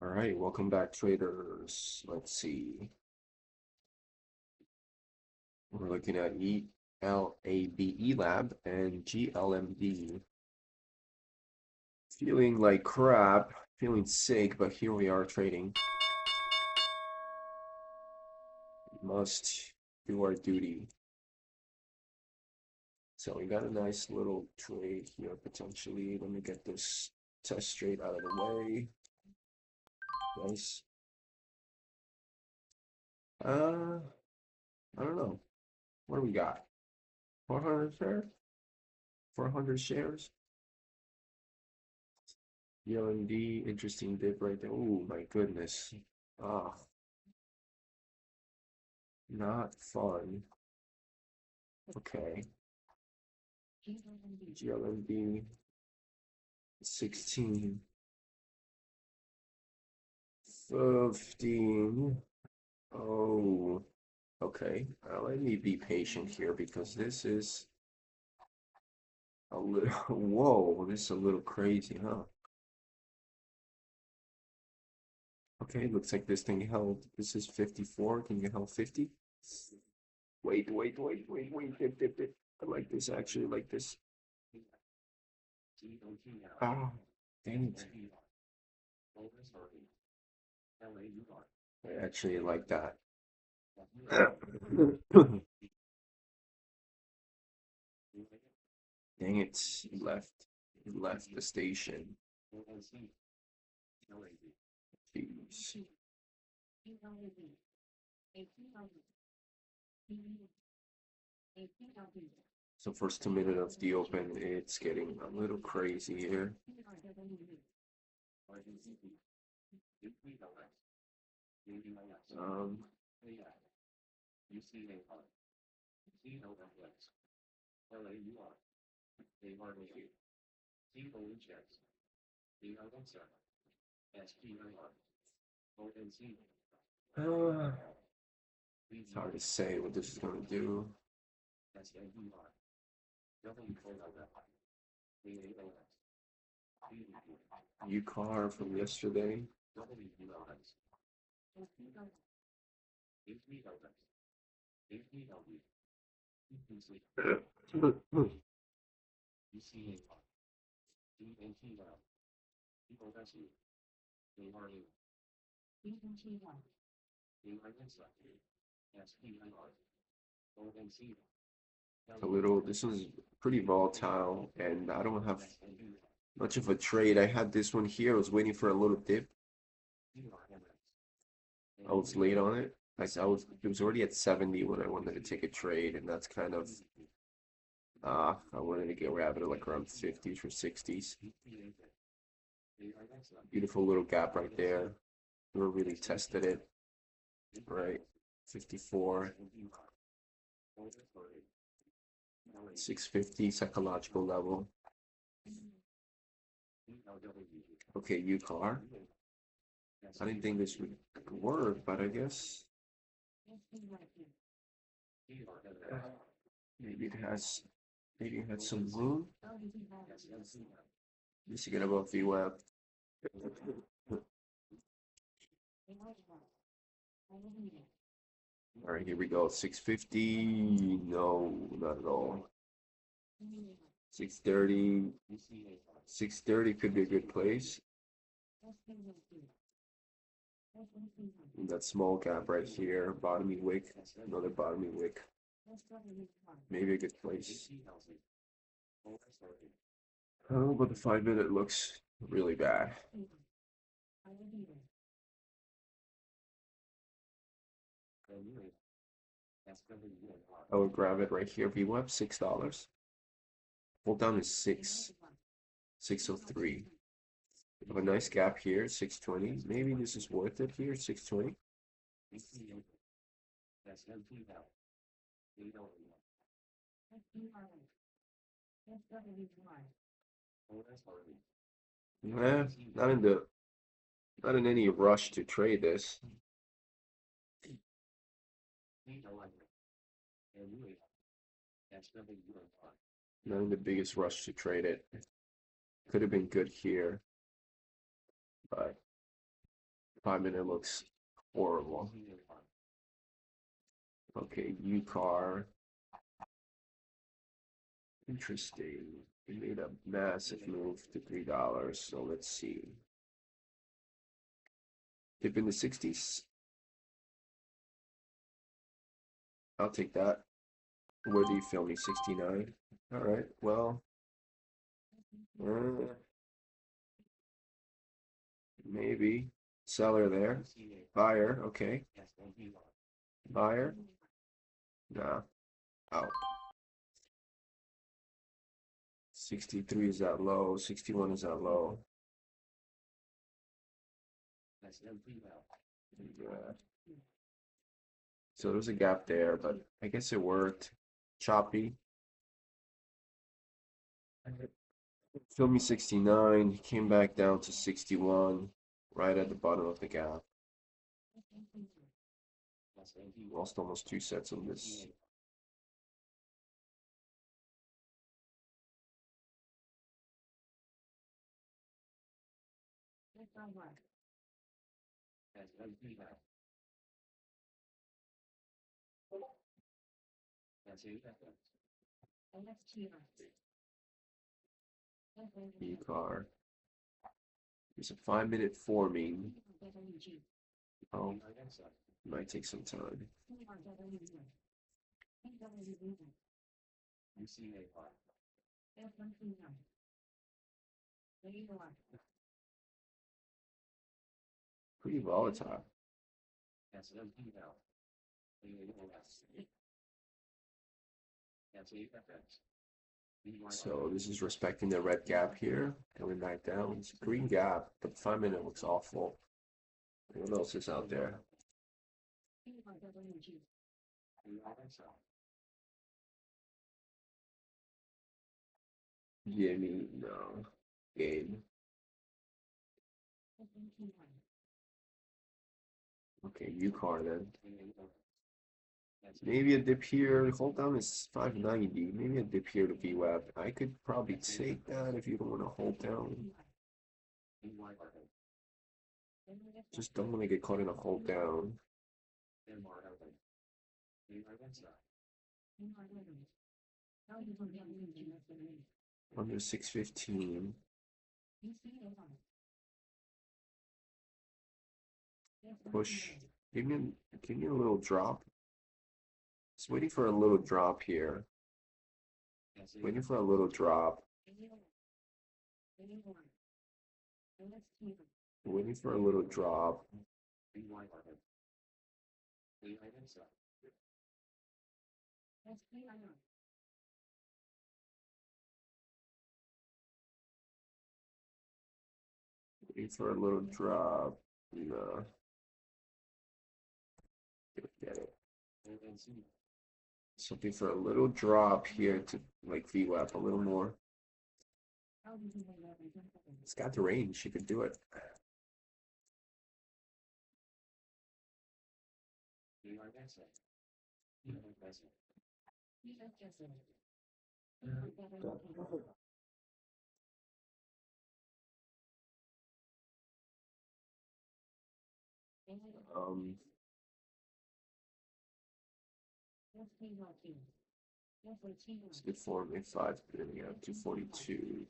All right, welcome back, traders. Let's see. We're looking at ELAB and GLMD. Feeling like crap, feeling sick, but here we are trading. We must do our duty. So we got a nice little trade here potentially. Let me get this test straight out of the way. Nice. I don't know. What do we got? 400 shares? 400 shares? UND, interesting dip right there. Oh my goodness. Ah, not fun. Okay. GLMD 16. 15. Oh, okay. Let me be patient here because this is a little, whoa, this is a little crazy, huh? Okay, looks like this thing held, this is 54. Can you hold 50? Wait, dip. I like this, actually, like this. Ah, dang it. I actually like that. Dang it, he left the station. Jeez. So first 2 minutes of the open, it's getting a little crazy here. Um, uh, it's hard to say what this is going to do. UCAR from yesterday. A little, this is pretty volatile, and I don't have much of a trade. I had this one here. I was waiting for a little dip. I was late on it. It was already at 70 when I wanted to take a trade, and that's kind of I wanted to get grab it at like around 50s or 60s. Beautiful little gap right there. Never really tested it. Right. 54. 650 psychological level. Okay, UCAR. I didn't think this would work, but I guess maybe it has some room. Just to get above VWAP. All right, here we go. 650. No, not at all. 630. 630 could be a good place. That small gap right here, bottoming wick, another bottoming wick. Maybe a good place. Oh, but the 5 minute looks really bad. I would grab it right here. VWAP $6. Hold down is 603. We have a nice gap here, 620. Maybe this is worth it here, 620. Nah, not in any rush to trade this. Not in the biggest rush to trade it. Could have been good here, but 5 minute looks horrible. Okay, UCAR. Interesting. We made a massive move to $3. So let's see. Dip in the 60s. I'll take that. Where do you feel me? 69. All right. Well, uh, maybe. Seller there. Buyer. Okay. Buyer. Nah. Out. 63 is that low. 61 is that low. Yeah. So there's a gap there, but I guess it worked. Choppy. Filled me 69. He came back down to 61, right at the bottom of the gap. Lost almost 2 sets on this. UCAR. There's a 5 minute forming. Oh, might take some time. Pretty volatile. So this is respecting the red gap here, coming back down. It's a green gap, but the 5 minute looks awful. What else is out there? Jimmy, no. Game. Okay, UCAR then. Maybe a dip here. Hold down is 590. Maybe a dip here to VWAP. I could probably take that if you don't want to hold down. Just don't want to get caught in a hold down. Under 615. Push. Give me a little drop. Just waiting for a little drop here. Waiting for a little drop. Waiting for a little drop. Waiting for a little drop. No. Get it. Something for a little drop here to like VWAP a little more. It's got the range. She could do it. Um, it's good form. A5, yeah, 242.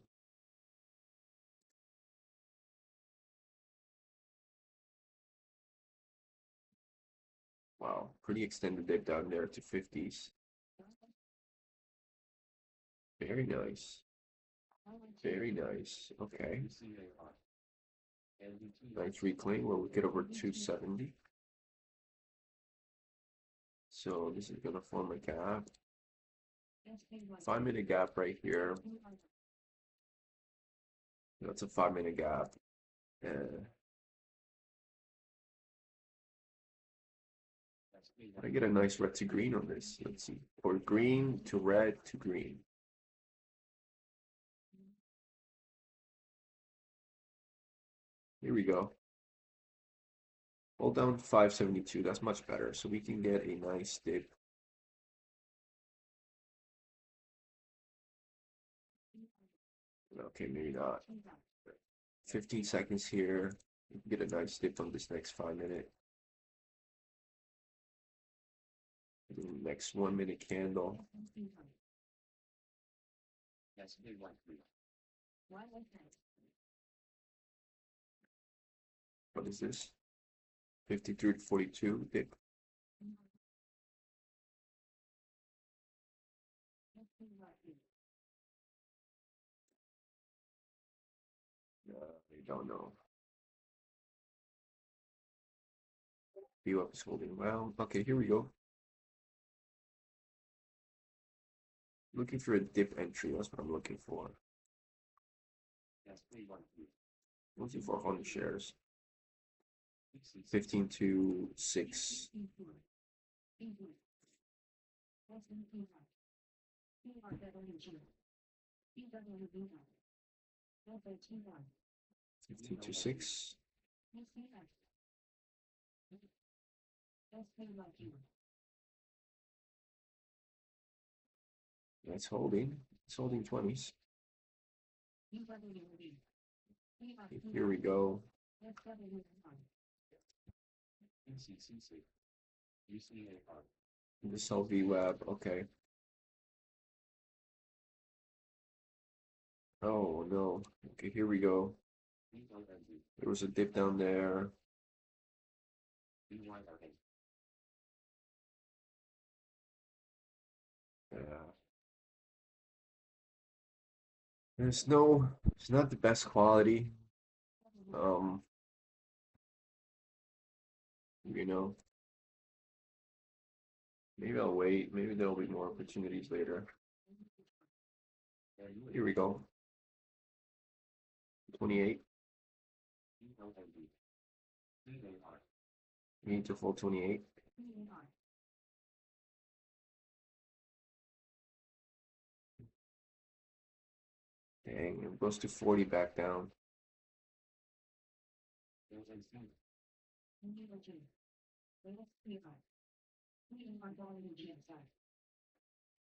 Wow, pretty extended dip down there to 50s. Very nice. Very nice. Okay. Nice reclaim. We'll get over 270. So this is gonna form a gap. 5 minute gap right here. That's a 5 minute gap. I get a nice red to green on this. Let's see. Or green to red to green. Here we go. Hold down 572. That's much better. So we can get a nice dip. Okay, maybe not. 15 seconds here. Get a nice dip on this next 5 minute. Next 1 minute candle. What is this? 53 to 42 dip. I don't know. View up is holding well. Okay, here we go. Looking for a dip entry. That's what I'm looking for. Looking for 100 shares. 15 to 6. 15 to 6. That's holding. It's holding 20s. Here we go. This VWAP, okay. Oh no. Okay, here we go. There was a dip down there. Yeah. It's not the best quality. You know, maybe I'll wait. Maybe there'll be more opportunities later. Here we go. 28. We need to fold 28. Dang, it goes to 40 back down.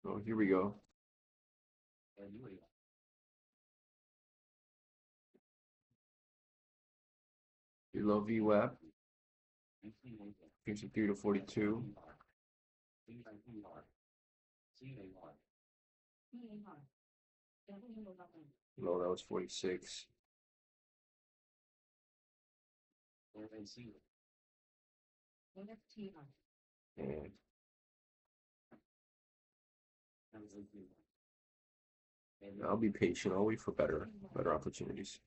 Oh, here we go. Below VWAP. 53 to 42. Low, that was 46. And I'll be patient. I'll wait for better opportunities.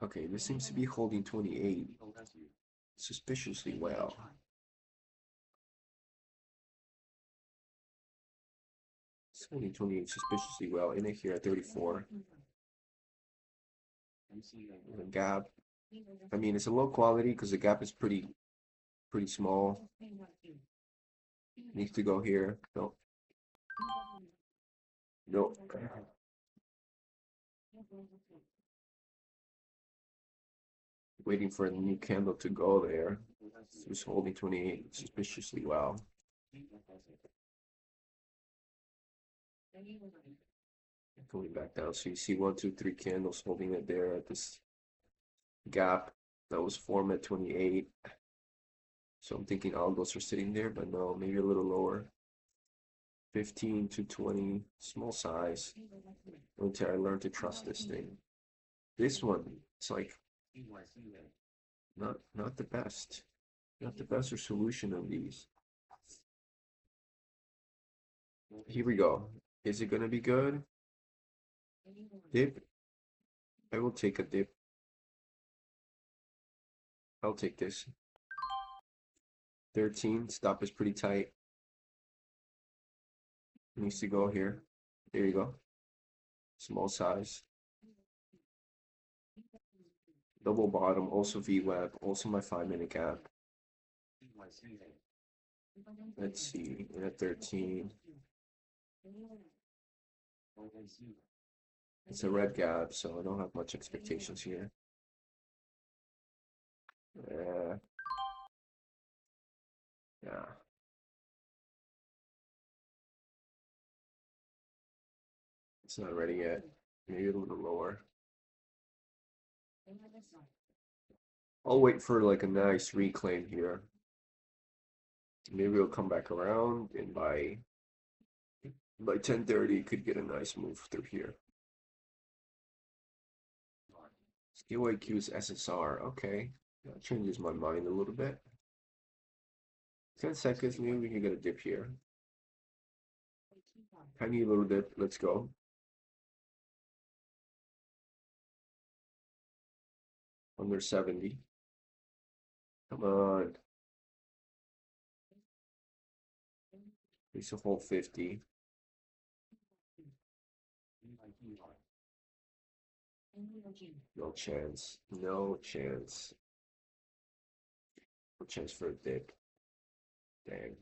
Okay, this seems to be holding 28 suspiciously well. It's holding 28 suspiciously well. In it here at 34. The gap. I mean, it's a low quality because the gap is pretty small. Needs to go here. No. No. Waiting for a new candle to go there. It was holding 28 suspiciously well. Going back down. So you see 1, 2, 3 candles holding it there at this gap that was formed at 28. So I'm thinking algos are sitting there, but no, maybe a little lower. 15 to 20, small size. Until I learn to trust this thing. This one, it's like not the best. Not the best resolution of these. Here we go. Is it gonna be good? Dip? I will take a dip. I'll take this. 13, stop is pretty tight. Needs to go here. There you go. Small size. Double bottom, also VWAP, also my 5-minute gap. Let's see, we're at 13. It's a red gap, so I don't have much expectations here. Yeah. It's not ready yet. Maybe a little lower. I'll wait for like a nice reclaim here. Maybe it'll come back around, and by 10:30 could get a nice move through here. SKYQ's SSR. Okay, that changes my mind a little bit. 10 seconds, maybe we can get a dip here. Tiny little dip. Let's go. Under 70. Come on. It's a whole 50. No chance. No chance. No chance for a dip. Dang.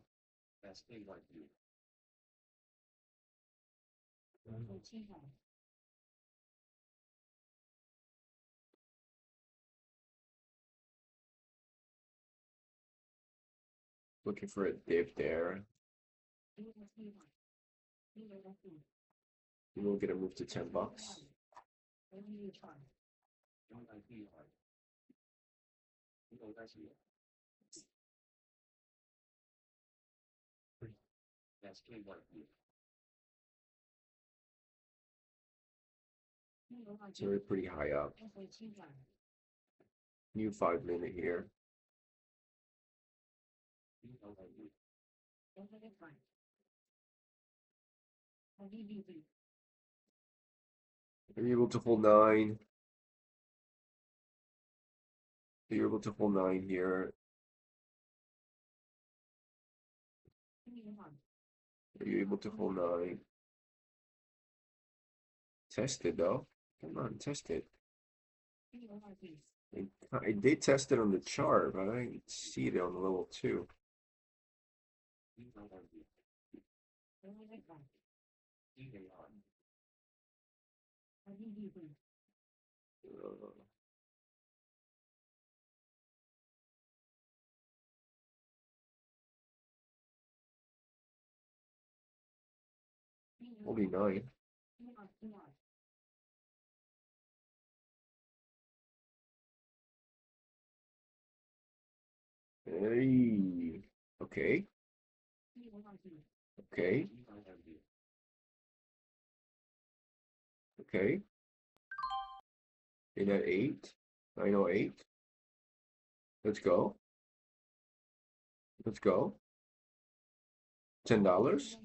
Looking for a dip there. We'll get a move to $10. So we're pretty high up. New 5-minute here. Are you able to hold 9? Are you able to hold 9 here? Are you able to hold 9? Test it though. Come on, test it. I did test it on the chart, but I didn't see it on level 2. Only 9. Hey. Okay. Okay. Okay. In at 8. 908. Let's go. Let's go. $10.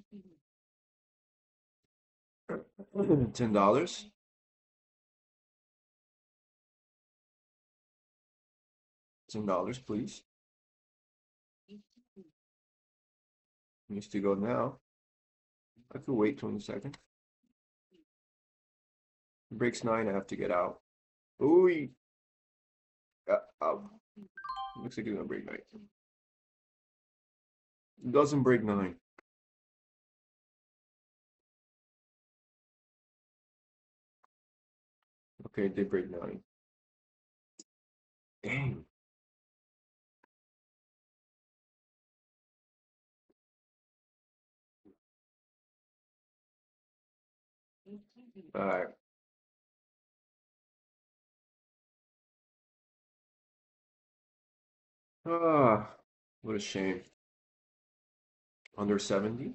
$10. $10, please. Needs to go now. I could wait 20 seconds. Breaks 9, I have to get out. Ooh. Looks like it's gonna break 9. It doesn't break 9. Okay, it did break 9. Dang. Alright. Ah, what a shame. Under 70?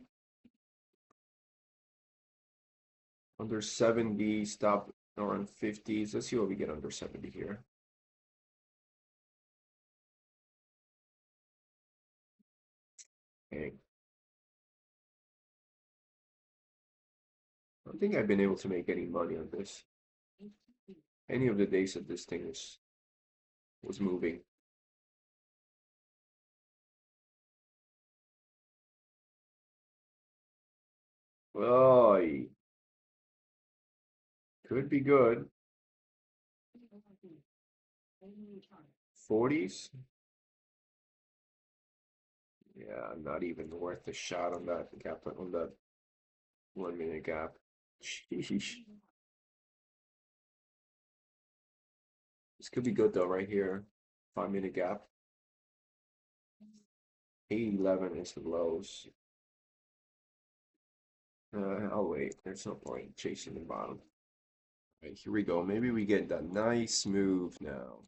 Under 70, stop around 50s. Let's see what we get under 70 here. Dang. I don't think I've been able to make any money on this. Any of the days that this thing was moving. Oh, could be good. 40s? Yeah, not even worth a shot on that gap, on that 1-minute gap. Sheesh. This could be good though, right here. 5-minute gap. 811 is the lows. I'll wait. There's no point chasing the bottom. All right, here we go. Maybe we get that nice move now.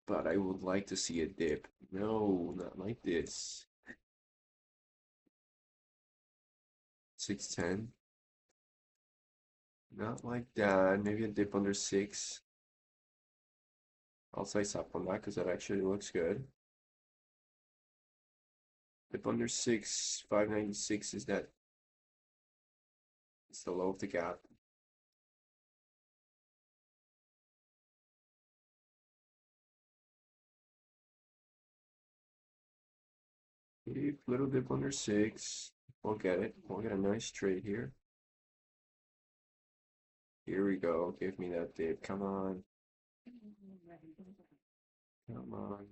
but I would like to see a dip. No, not like this. 610. Not like that. Maybe a dip under 6. I'll size up on that because that actually looks good. Dip under 6, 596 is that. It's the low of the gap. Dip, little dip under 6. We'll get it. We'll get a nice trade here. Here we go. Give me that dip. Come on. Come on.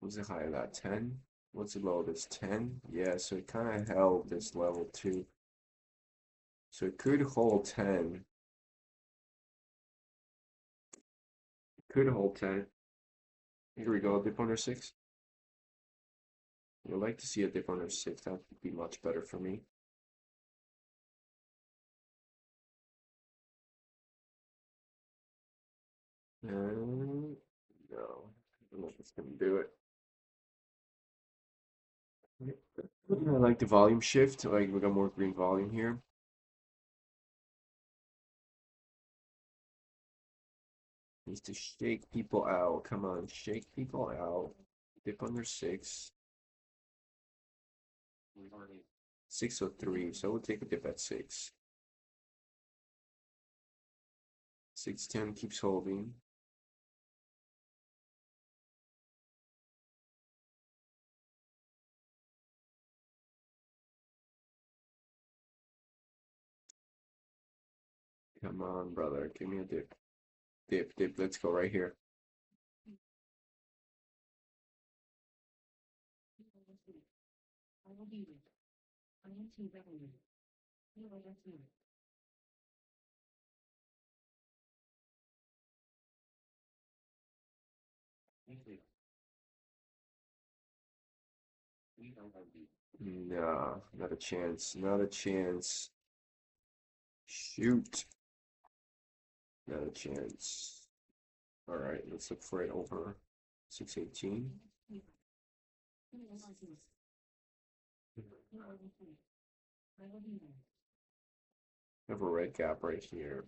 What's the high of that? 10? What's the low of this? 10? Yeah, so it kind of held this level too. So it could hold 10. Could hold 10. Here we go, dip under 6. I'd like to see a dip under 6. That would be much better for me. No, I don't know if it's going to do it. I like the volume shift. Like we got more green volume here. Needs to shake people out. Come on, shake people out. Dip under 6. 603. So we'll take a dip at 6. 610 keeps holding. Come on, brother. Give me a dip. Dip, dip. Let's go right here. Nah, not a chance. Not a chance. Shoot. Not a chance. All right, let's look for it over 618. Have a red gap right here.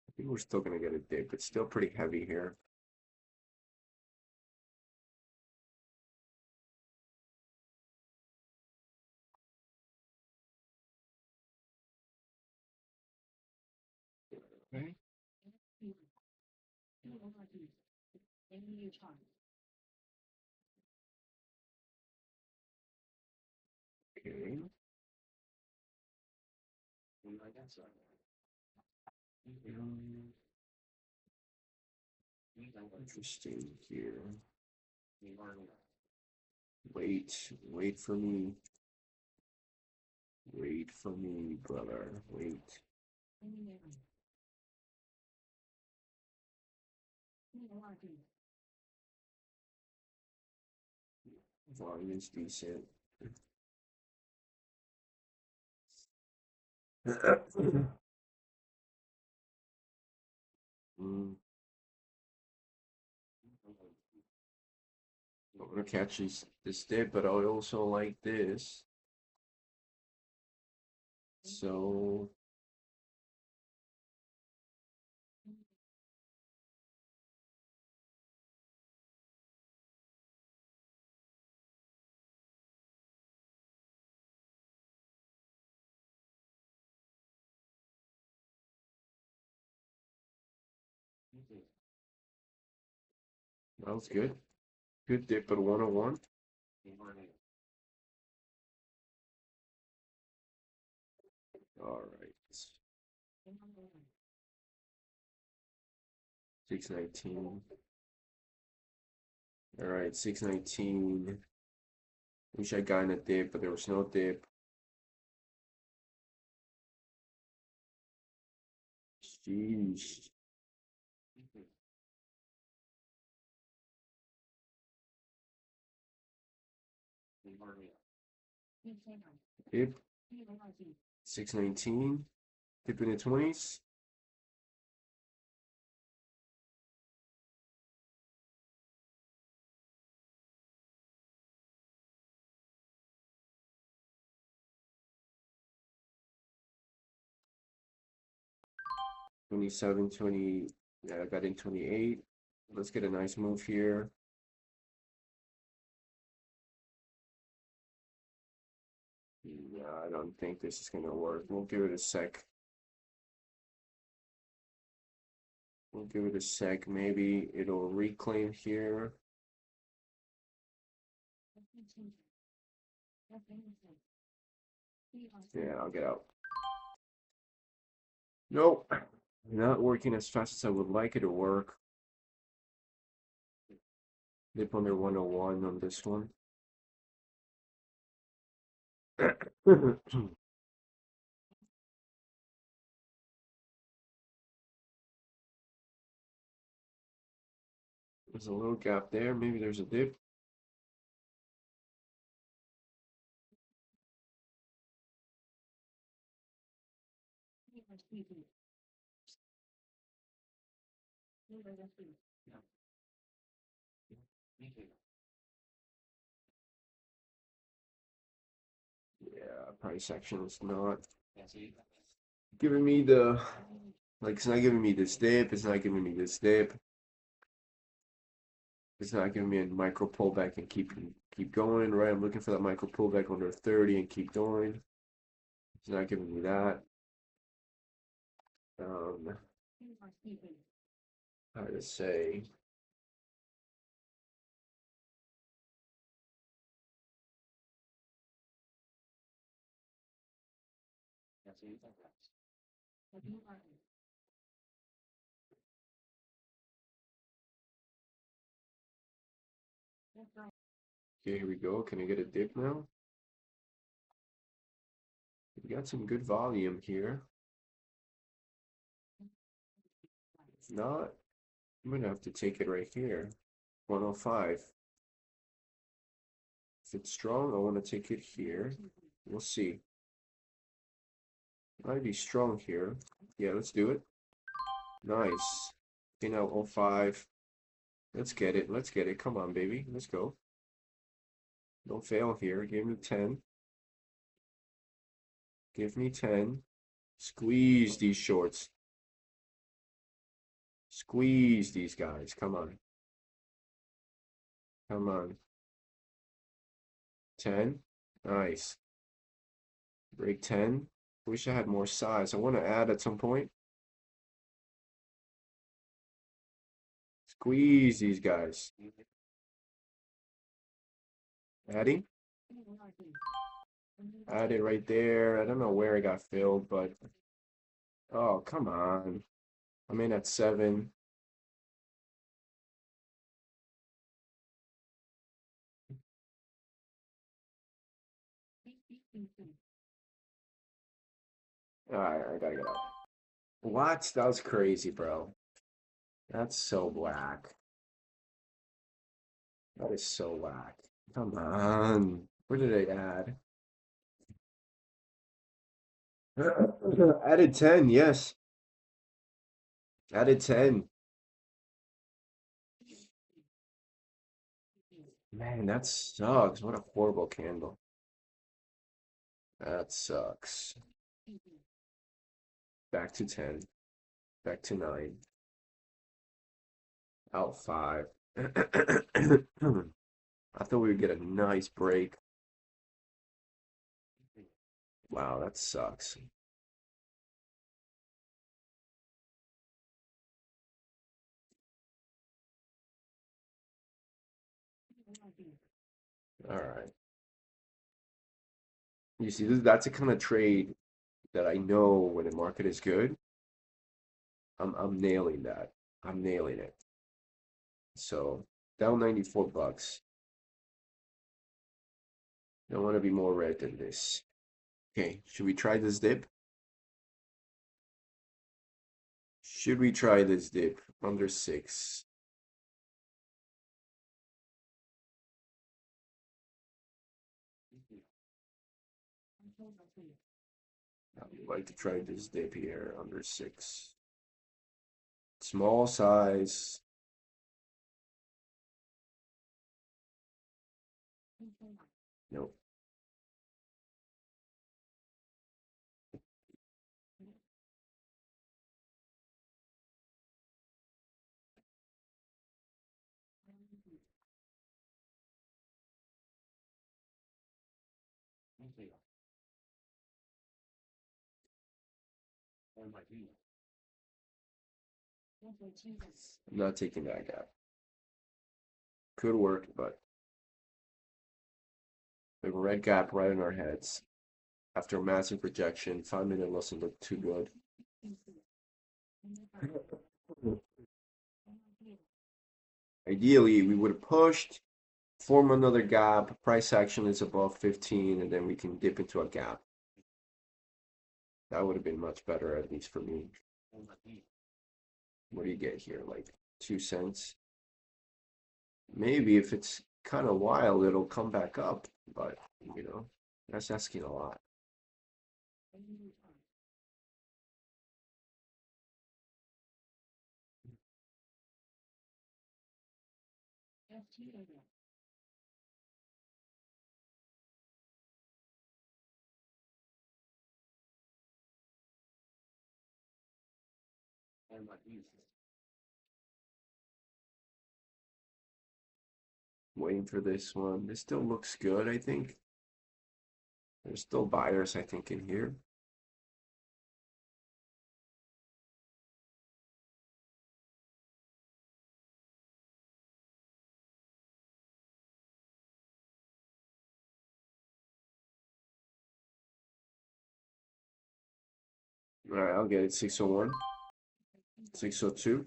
I think we're still gonna get a dip. It's still pretty heavy here. Okay. Okay. Interesting here. Wait for me. Wait for me, brother. Wait. Volume is decent. Mm. I'm gonna catch this dip, but I also like this. So that was good. Good dip at 101. All right. 619. All right, 619. Wish I got in a dip, but there was no dip. Sheesh. Dip 619. Dip in the 20s. $27, 20. Yeah, I got in 28. Let's get a nice move here. Yeah, I don't think this is gonna work. We'll give it a sec. We'll give it a sec. Maybe it'll reclaim here. Yeah, I'll get out. Nope. Not working as fast as I would like it to work. Dip under 101 on this one. There's a little gap there. Maybe there's a dip. Yeah, price action is not giving me the, like, it's not giving me this dip. It's not giving me this dip. It's not giving me a micro pullback and keep going, right? I'm looking for that micro pullback under 30 and keep going. It's not giving me that. How to say? Okay, here we go. Can I get a dip now? We got some good volume here. If not, I'm gonna have to take it right here. 105. If it's strong, I want to take it here. We'll see. Might be strong here. Yeah, let's do it. Nice. Okay, now 05. Let's get it. Let's get it. Come on, baby. Let's go. Don't fail here. Give me 10. Give me 10. Squeeze these shorts. Squeeze these guys. Come on. Come on. 10. Nice. Break 10. Wish I had more size. I want to add at some point. Squeeze these guys. Adding. Add it right there. I don't know where it got filled, but oh, come on. I'm in at 7. Alright, I gotta get out. What? That was crazy, bro. That's so whack. That is so whack. Come on. Where did I add? Added 10, yes. Added 10. Man, that sucks. What a horrible candle. That sucks. Back to 10. Back to 9. Out 5. I thought we would get a nice break. Wow, that sucks. All right. You see, that's a kind of trade that I know when the market is good. I'm nailing that. I'm nailing it. So down 94 bucks. Don't want to be more red than this. Okay, should we try this dip? Should we try this dip under 6? I would like to try this dip here under 6. Small size. Nope. I'm not taking that gap. Could work, but we have a red gap right in our heads. After a massive rejection, 5-minute doesn't look too good. Ideally, we would have pushed, form another gap, price action is above 15, and then we can dip into a gap. That would have been much better, at least for me. What do you get here? Like 2 cents? Maybe if it's kind of wild, it'll come back up, but you know, that's asking a lot. Waiting for this one. This still looks good, I think. There's still buyers, I think, in here. All right, I'll get it. 601, 602.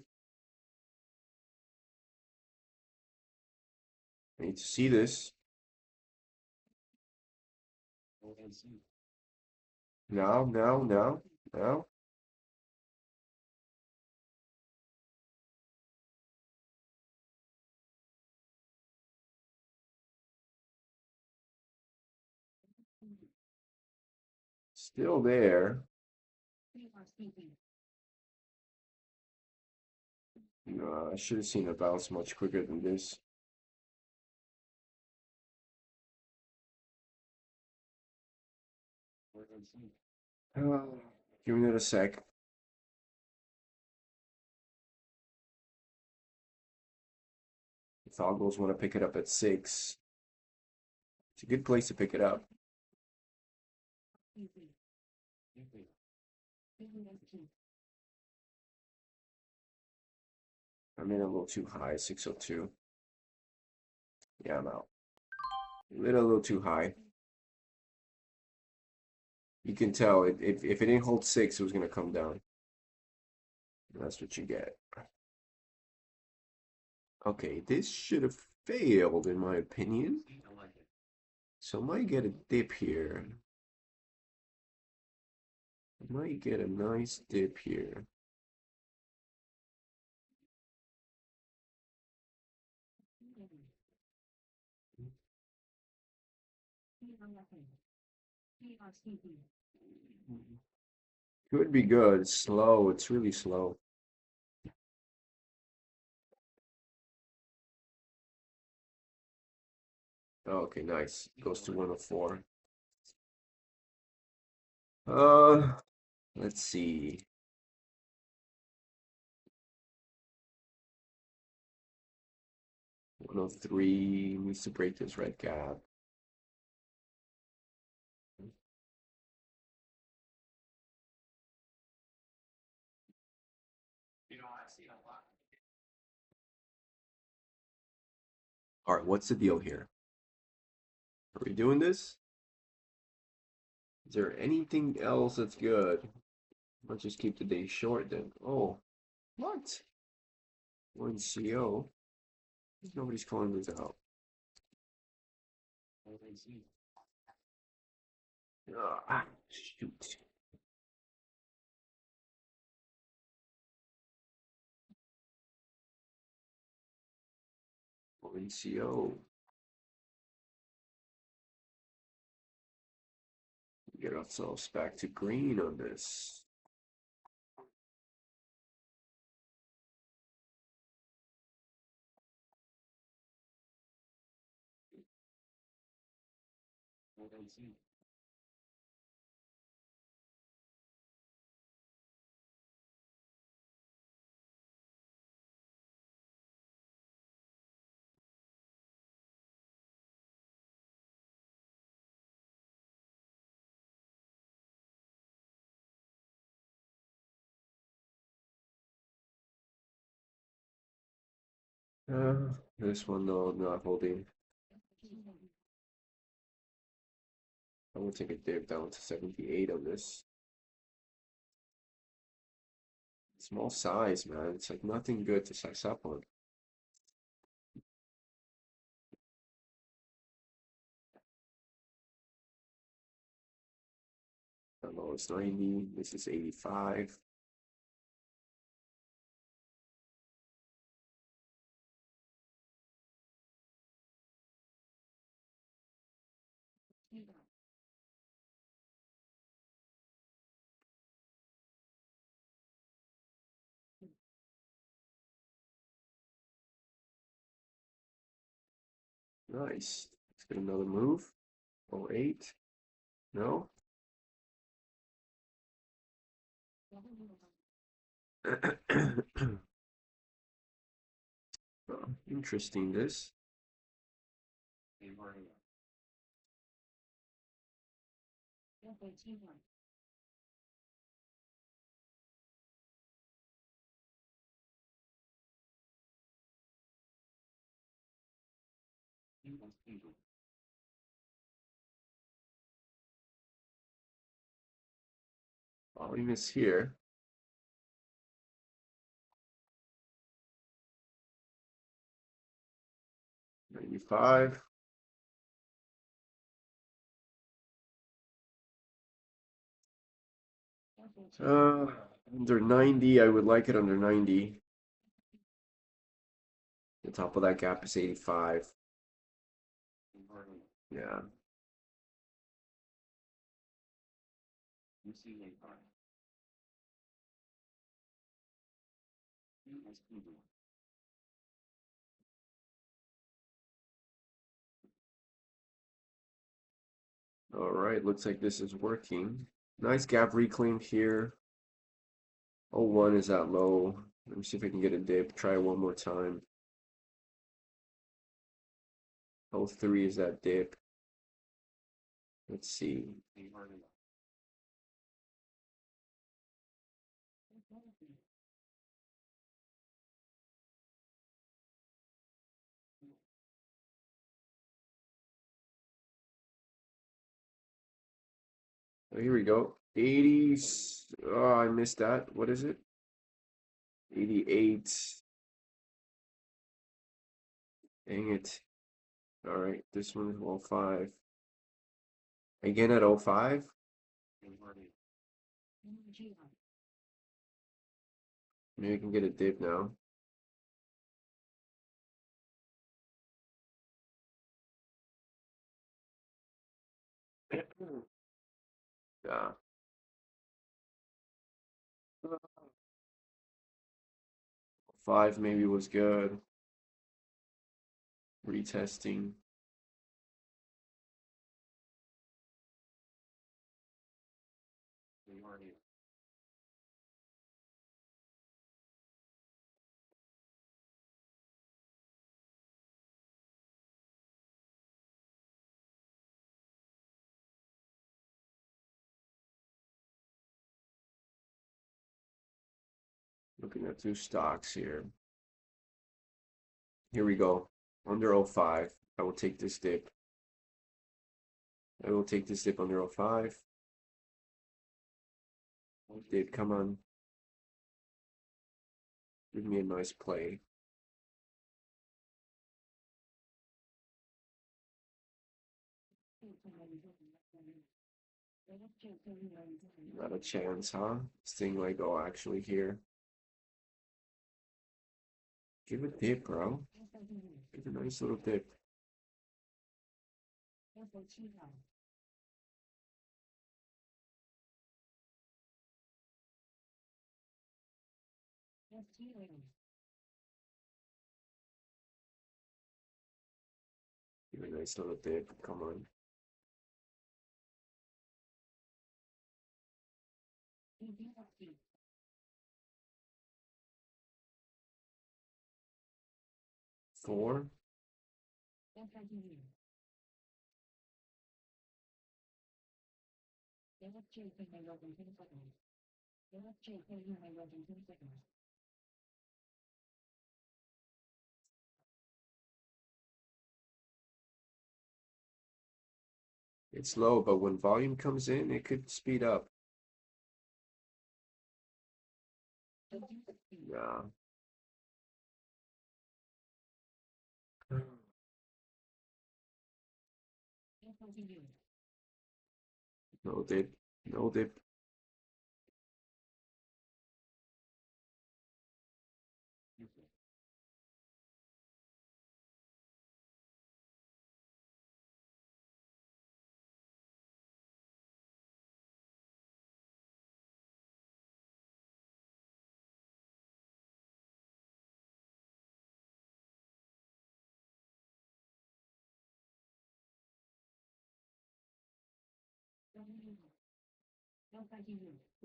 I need to see this. Now, now, now, now. Still there. I should have seen a bounce much quicker than this. Giving it a sec. Toggles want to pick it up at 6. It's a good place to pick it up. I'm in a little too high, 602. Yeah, I'm out. A little too high. You can tell if it didn't hold 6, it was going to come down. That's what you get. Okay, this should have failed in my opinion. So I might get a dip here. I might get a nice dip here. Could be good. It's slow. It's really slow. Okay, nice. Goes to 104. Let's see. 103 needs to break this red gap. All right, what's the deal here? Are we doing this? Is there anything else that's good? Let's just keep the day short then. Oh, what? ONCO. Nobody's calling this out. Shoot. ONCO. Get ourselves back to green on this. This one though, not holding. I'm gonna take a dip down to 78 on this. Small size, man. It's like nothing good to size up on. The lowest 90. This is 85. Nice. Let's get another move. 08. No? Oh, interesting this. Volume is here. 95. Under 90, I would like it under 90. The top of that gap is 85. Yeah. All right, looks like this is working. Nice gap reclaim here. 01 is that low. Let me see if I can get a dip. Try it one more time. 03 is that dip. Let's see. Oh, here we go. 80s. Oh, I missed that. What is it? 88. Dang it. All right, this one is 05. Again at 05. Maybe I can get a dip now. Yeah. 5 maybe was good. Retesting. Looking at two stocks here. Here we go. Under 05. I will take this dip. I will take this dip under 05. Dip, come on. Give me a nice play. Not a chance, huh? This thing might go actually here. Give a dip, bro. Give a nice little dip. Give a nice little dip. Come on. Four. It's low, but when volume comes in, it could speed up. Nah. No dip. No dip.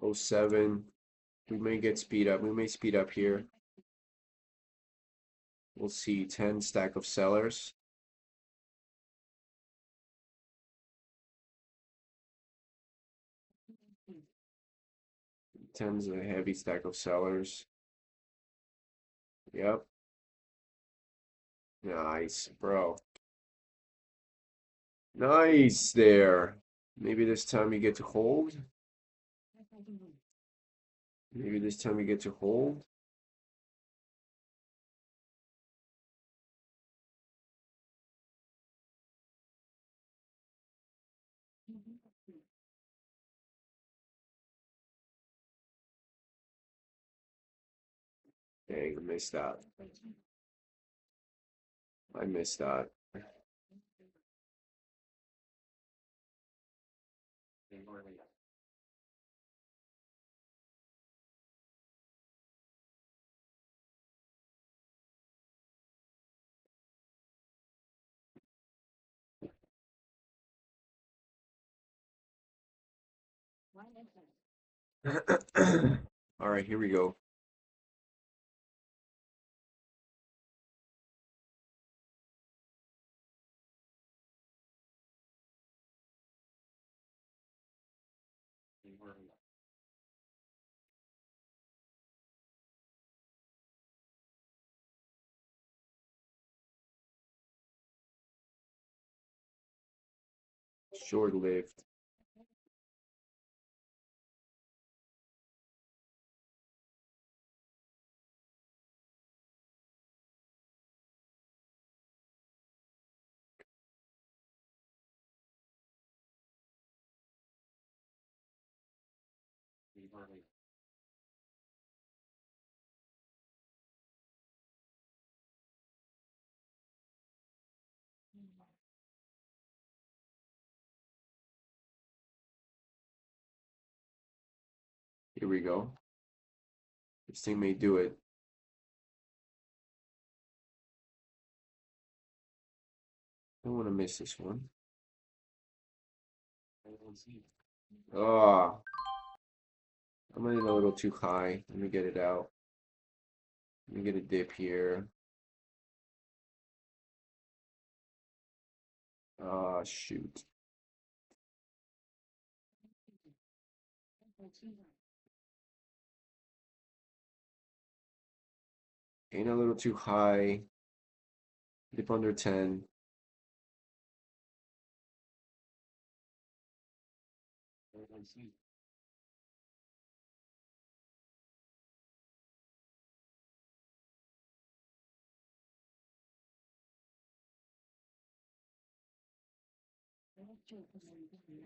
Oh, 07. We may get speed up. We may speed up here. We'll see 10 stack of sellers. 10's a heavy stack of sellers. Yep. Nice, bro. Nice there. Maybe this time you get to hold. Maybe this time you get to hold. Dang, I missed that. I missed that. All right, here we go. Short-lived. Here we go. This thing may do it. Don't want to miss this one. Ah, I'm in a little too high. Let me get it out. Let me get a dip here. Ah, shoot. Ain't a little too high. Dip under 10.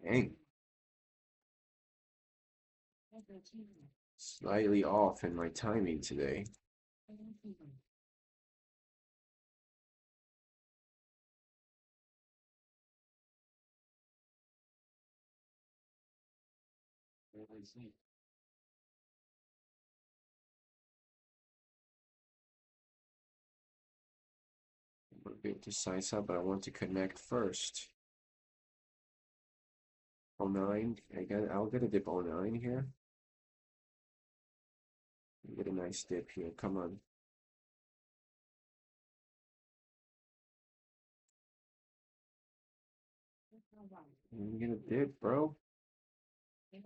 Dang. Slightly off in my timing today. be able to size up, but I want to connect first. 09. Again, I'll get a dip 09 here. Get a nice dip here. Come on. You get a dip, bro. You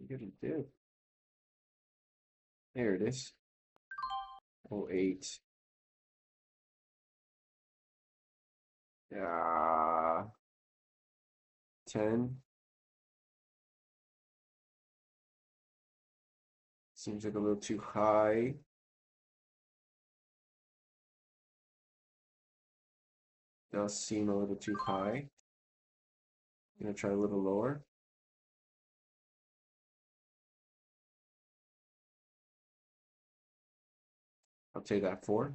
get a dip. There it is. 08. Ah, 10. Seems like a little too high. Does seem a little too high. Gonna try a little lower. I'll take that 4.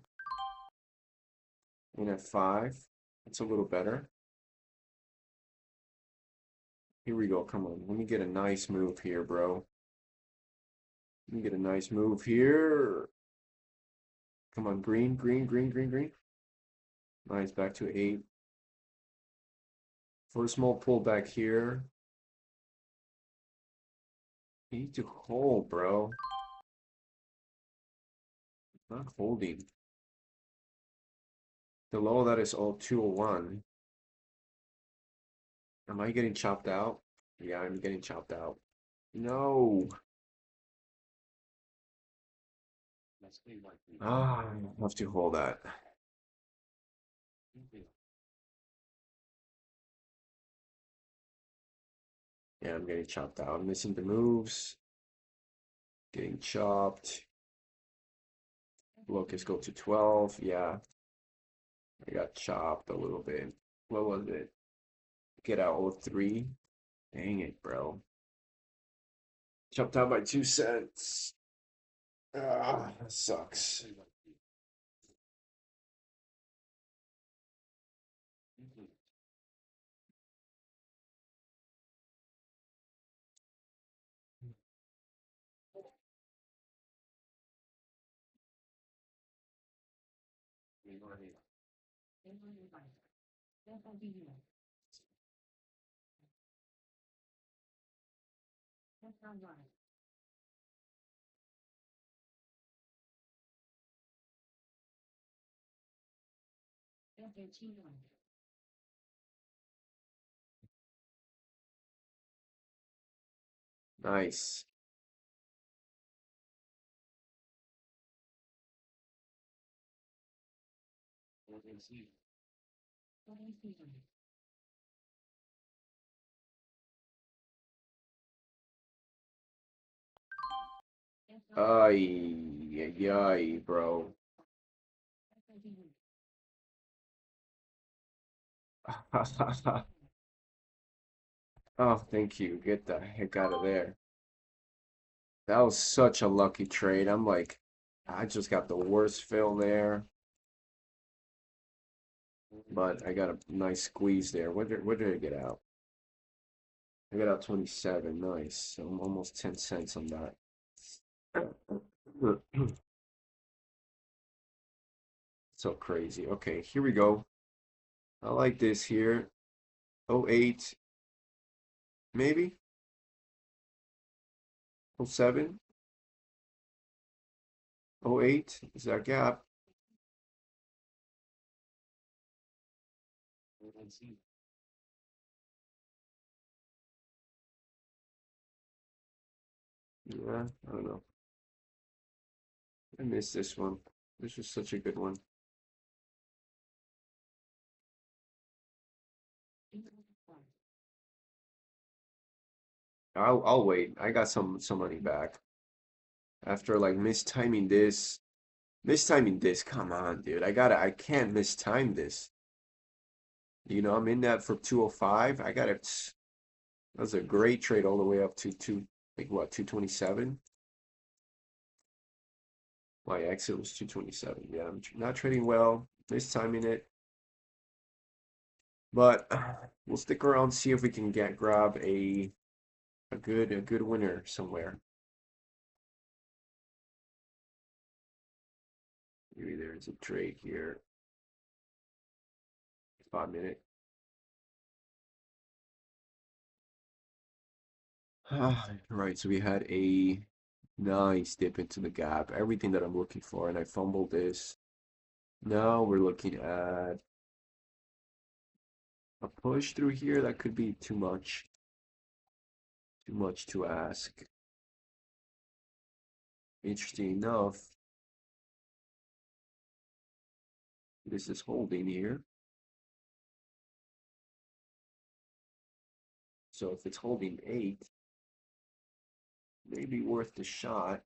And at 5. It's a little better. Here we go. Come on. Let me get a nice move here, bro. Let me get a nice move here. Come on. Green, green, green, green, green. Nice. Back to 8. For a small pullback here. You need to hold, bro. Not holding. The low that is all 201. Am I getting chopped out? Yeah, I'm getting chopped out. No. Ah, I have to hold that. Yeah, I'm getting chopped out. I'm missing the moves. Getting chopped. Locust go to 12. Yeah. I got chopped a little bit. What was it? Get out 03. Dang it, bro. Chopped out by 2 cents. Ah, that sucks. Nice. Ay, ay, ay, bro. Oh, thank you. Get the heck out of there. That was such a lucky trade. I'm like, I just got the worst fill there. But I got a nice squeeze there. Where did I get out? I got out 27. Nice. So I'm almost 10 cents on that. So crazy. Okay, here we go. I like this here. 08, maybe? 07? 08 is that gap. Yeah, I don't know. I missed this one. This was such a good one. I'll wait. I got some money back. After like mistiming this. Mistiming this. Come on, dude. I can't mistime this. You know, I'm in that for 205. I got it. That was a great trade all the way up to like what, 227? My exit was 227. Yeah, I'm not trading well, mistiming it. But we'll stick around, see if we can grab a good winner somewhere. Maybe there's a trade here. 5 minute. Right, so we had a nice dip into the gap, everything that I'm looking for, and I fumbled this. Now we're looking at a push through here. That could be too much to ask. Interesting enough, this is holding here. So if it's holding 8, maybe worth the shot.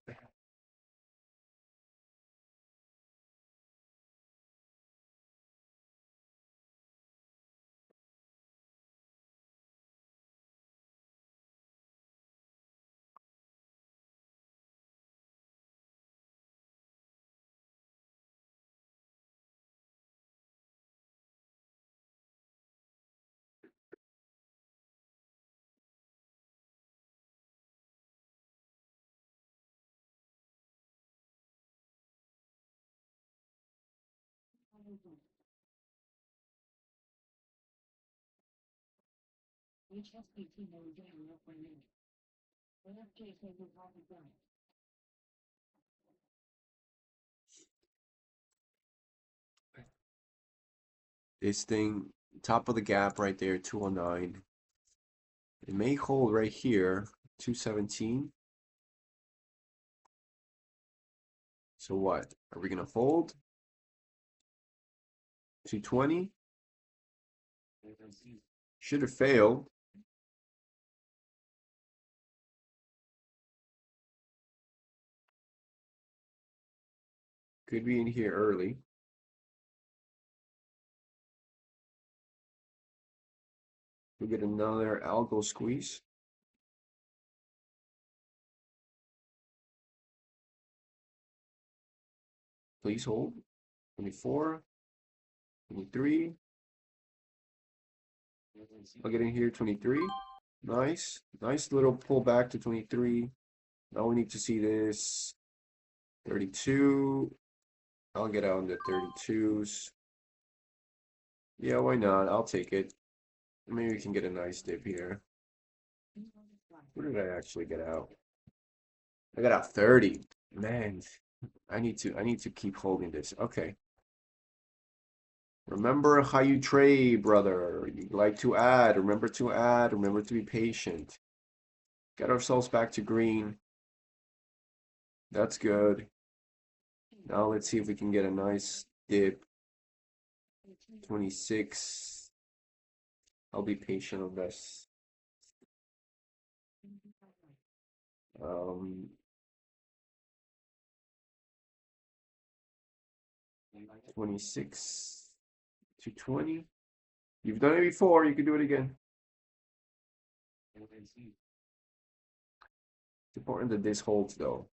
This thing, top of the gap right there, 209. It may hold right here, 217. So what? Are we gonna hold? 220? Should have failed. Could be in here early. We get another algo squeeze. Please hold. 24, 23. I'll get in here, 23. Nice. Nice little pull back to 23. Now we need to see this 32. I'll get out in the 32s. Yeah, why not? I'll take it. Maybe we can get a nice dip here. What did I actually get out? I got out 30. Man, I need to keep holding this. Okay. Remember how you trade, brother. You like to add. Remember to add. Remember to be patient. Get ourselves back to green. That's good. Now let's see if we can get a nice dip. 26. I'll be patient on this. 26 to 20. You've done it before, you can do it again. It's important that this holds though.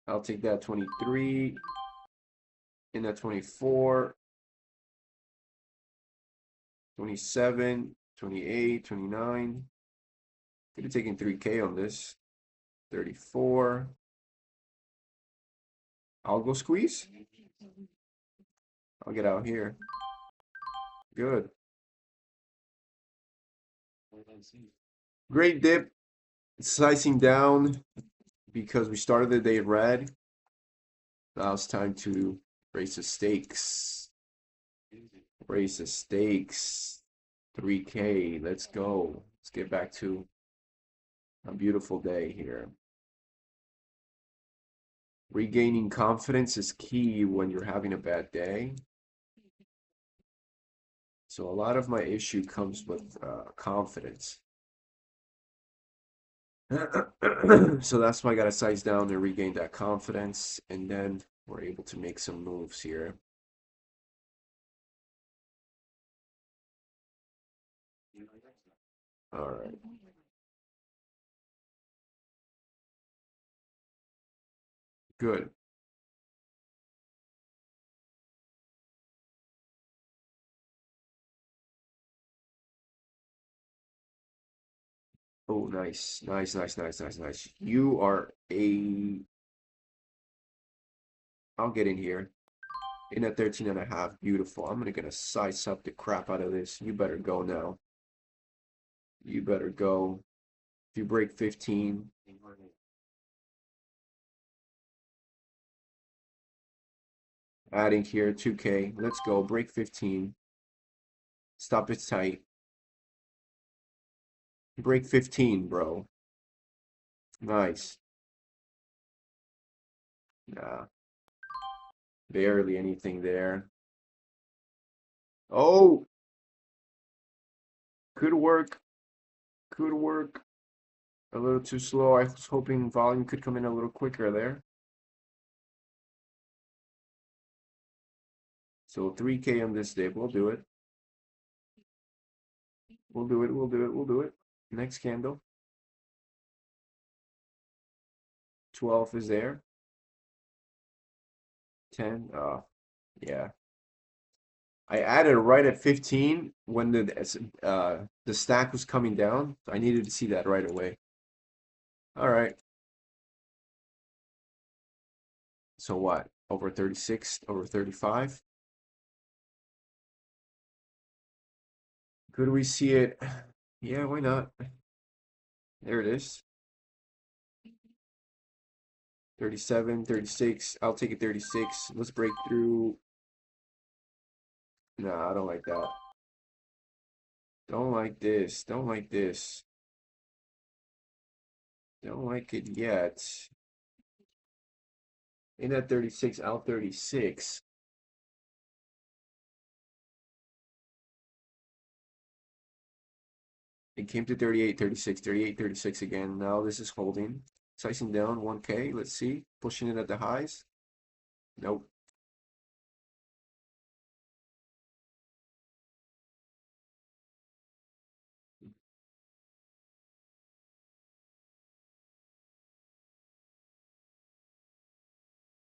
I'll take that 23 and that 24, 27, 28, 29. Could have taken 3K on this. 34. I'll go squeeze. I'll get out here. Good. Great dip. Slicing down because we started the day red. Now it's time to raise the stakes. Raise the stakes. 3K. Let's go. Let's get back to a beautiful day here. Regaining confidence is key when you're having a bad day. So a lot of my issue comes with confidence. So that's why I got to size down and regain that confidence, and then we're able to make some moves here. All right. Good. Oh, nice. Nice, nice, nice, nice, nice. You are a I'll get in here. In at 13.5. Beautiful. I'm gonna size up the crap out of this. You better go now. You better go. If you break 15, adding here 2K. Let's go. Break 15. Stop it tight. Break 15, bro. Nice. Nah, barely anything there. Oh, could work. Could work. A little too slow. I was hoping volume could come in a little quicker there. So 3K on this dip. We'll do it. We'll do it. We'll do it. We'll do it. Next candle. 12 is there. 10. Yeah. I added right at 15 when the stack was coming down. I needed to see that right away. All right. So what? Over 36, over 35? Could we see it? Yeah, why not? There it is. 37, 36. I'll take it 36. Let's break through. Nah, I don't like that. Don't like this. Don't like this. Don't like it yet. In at 36, out 36. It came to 38, 36, 38, 36 again. Now this is holding. Slicing down 1K. Let's see. Pushing it at the highs. Nope.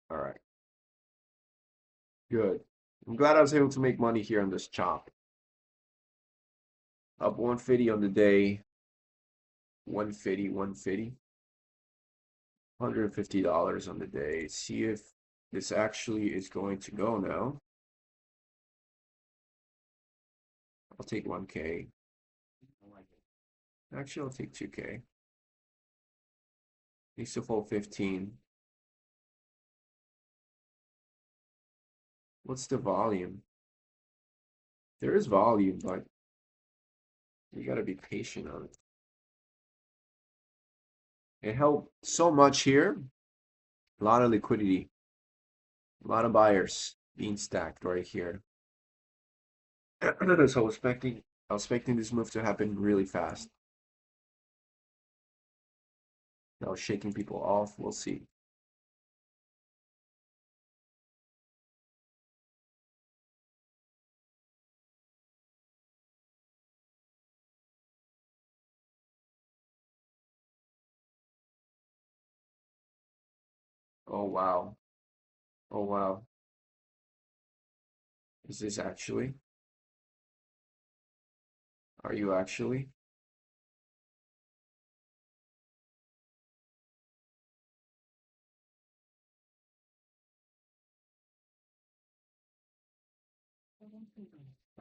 All right. Good. I'm glad I was able to make money here on this chop. Up 150 on the day. 150, 150. $150 on the day. See if this actually is going to go now. I'll take 1K. Actually, I'll take 2K. Needs to fold 15. What's the volume? There is volume, but you gotta be patient on it. It helped so much here. A lot of liquidity. A lot of buyers being stacked right here. So I was expecting this move to happen really fast. Now shaking people off. We'll see. Oh wow. Oh wow. Is this actually? Are you actually?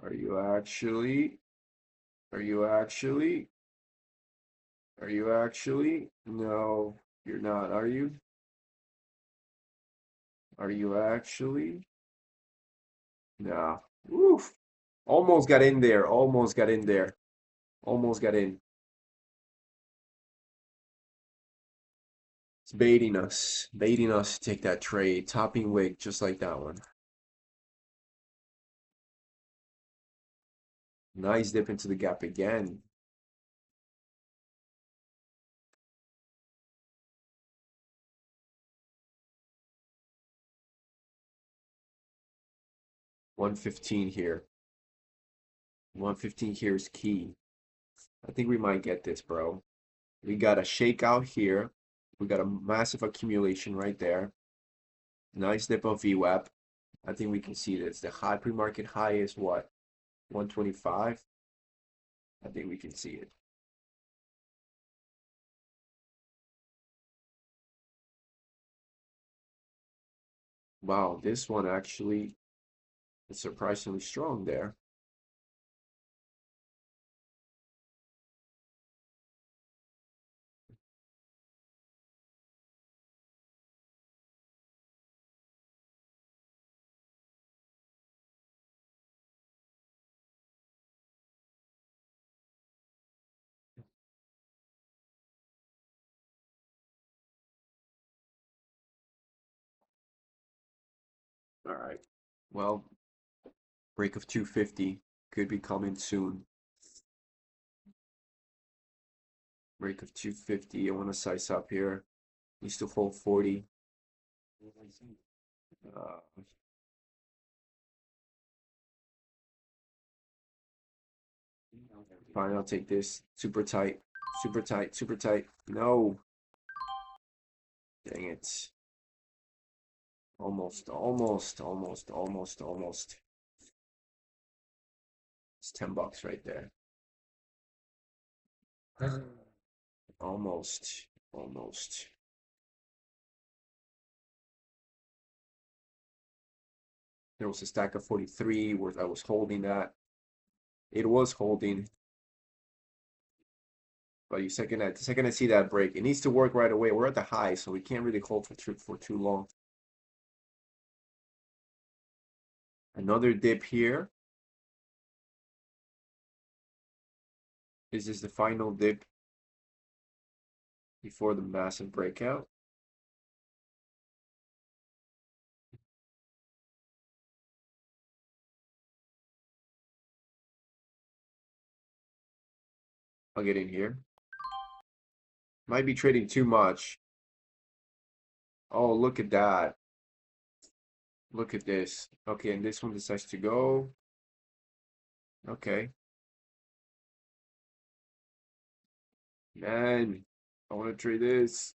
Are you actually? Are you actually? Are you actually? No, you're not, are you? Are you actually? Nah. Oof. Almost got in there. Almost got in there. Almost got in. It's baiting us. Baiting us to take that trade. Topping wick just like that one. Nice dip into the gap again. $115 here. 115 here is key. I think we might get this, bro. We got a shakeout here. We got a massive accumulation right there. Nice dip of VWAP. I think we can see this. The high pre-market high is what? 125. I think we can see it. Wow, this one actually is surprisingly strong there. All right. Well, break of 250 could be coming soon. Break of 250. I want to size up here. Needs to hold 40. Uh, Fine, I'll take this. Super tight. Super tight. Super tight. No. Dang it. Almost, almost, almost, almost, almost. It's $10 right there. Almost, almost. There was a stack of 43 where I was holding that. It was holding, but the second I see that break, it needs to work right away. We're at the high, so we can't really hold for too long. Another dip here. Is this the final dip before the massive breakout? I'll get in here. Might be trading too much. Oh, look at that. Look at this. Okay, and this one decides to go. Okay. Man, I want to trade this.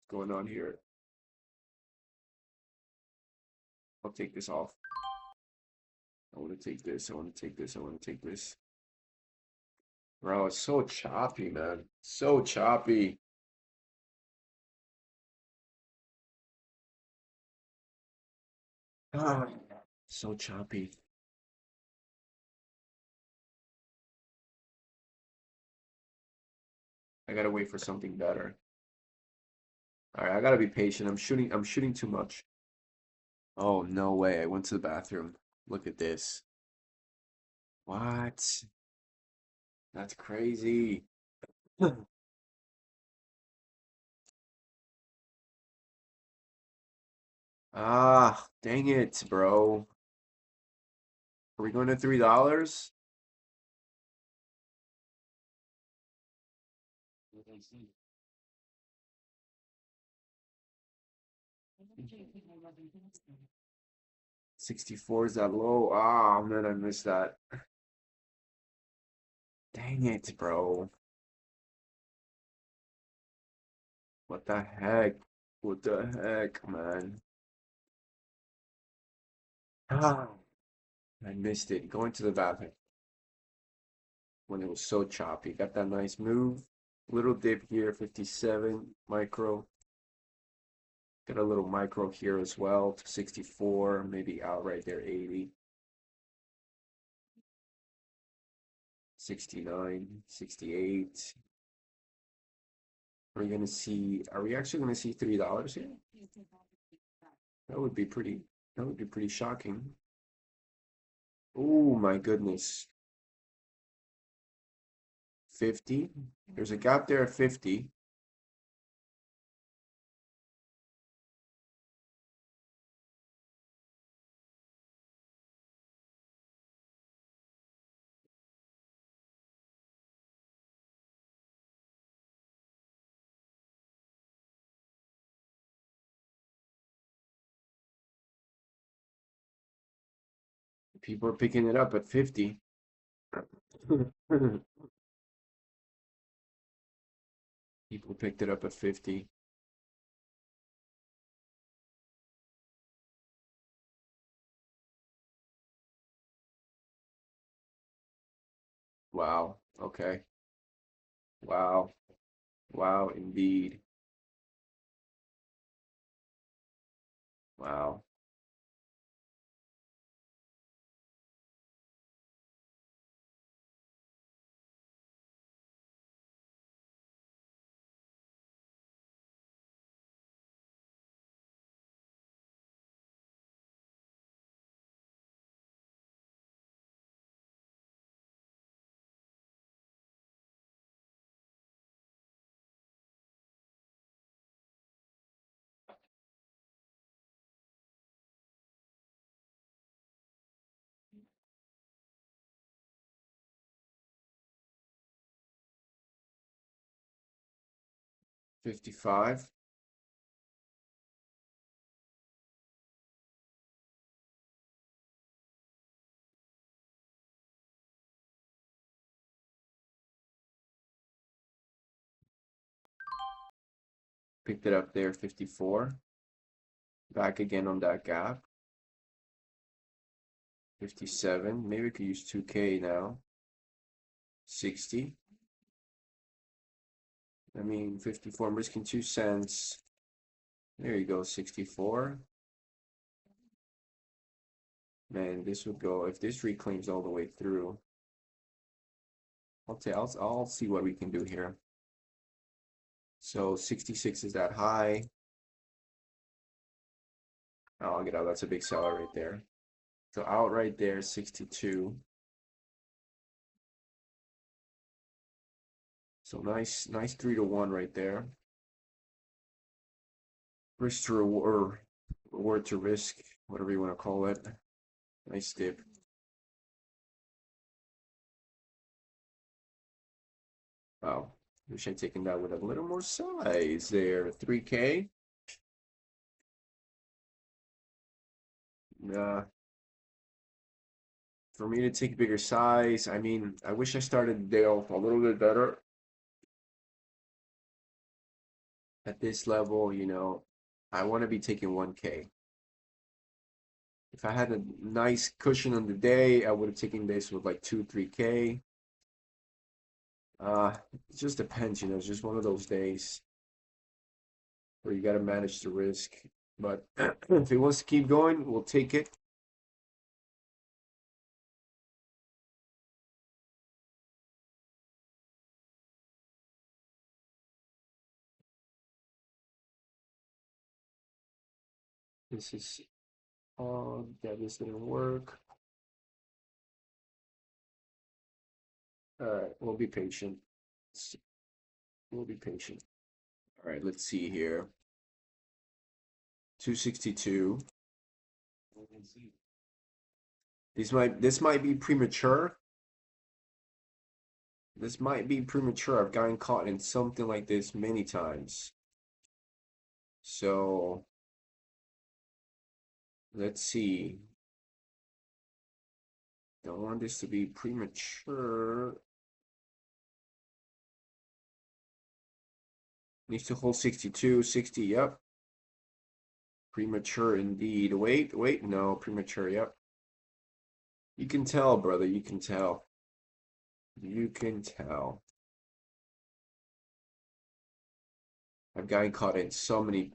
What's going on here? I'll take this off. I want to take this. I want to take this. I want to take this. Bro, it's so choppy, man. So choppy. Ah, so choppy. I gotta wait for something better. All right, I gotta be patient. I'm shooting too much. Oh, no way. I went to the bathroom. Look at this. What? That's crazy. Ah, dang it, bro. Are we going to $3? 64 is that low? Ah, man, I missed that. Dang it, bro. What the heck? What the heck, man? Ah, I missed it. Going to the bathroom when it was so choppy. Got that nice move. Little dip here, 57 micro. Got a little micro here as well, 64, maybe out right there, 80. 69, 68. Are we actually gonna see $3 here? That would be pretty shocking. Oh my goodness. 50. There's a gap there at 50. People are picking it up at 50. People picked it up at 50. Wow. Okay. Wow. Wow, indeed. Wow. $55. Picked it up there, 54. Back again on that gap. 57. Maybe we could use 2K now. 60. I mean, 54. I'm risking 2 cents. There you go, 64. Man, this would go if this reclaims all the way through. I'll see what we can do here. So 66 is that high. Oh, I'll get out. That's a big seller right there. So out right there, 62. So nice 3-to-1 right there. Risk to reward, reward to risk, whatever you want to call it. Nice dip. Wow. Wish I'd taken that with a little more size there. 3K. Nah. For me to take bigger size, I mean, I wish I started the day off a little bit better. At this level, you know, I want to be taking 1K. If I had a nice cushion on the day, I would have taken this with like 2, 3K. It just depends, you know, it's just one of those days where you got to manage the risk. But if it wants to keep going, we'll take it. This is yeah, this didn't work. All right, we'll be patient. We'll be patient. All right, let's see here. 262. This might be premature. This might be premature. I've gotten caught in something like this many times. So let's see. Don't want this to be premature. Needs to hold 62, 60, yep. Premature indeed. Wait, no, premature, yep. You can tell, brother, you can tell. You can tell. I've gotten caught in so many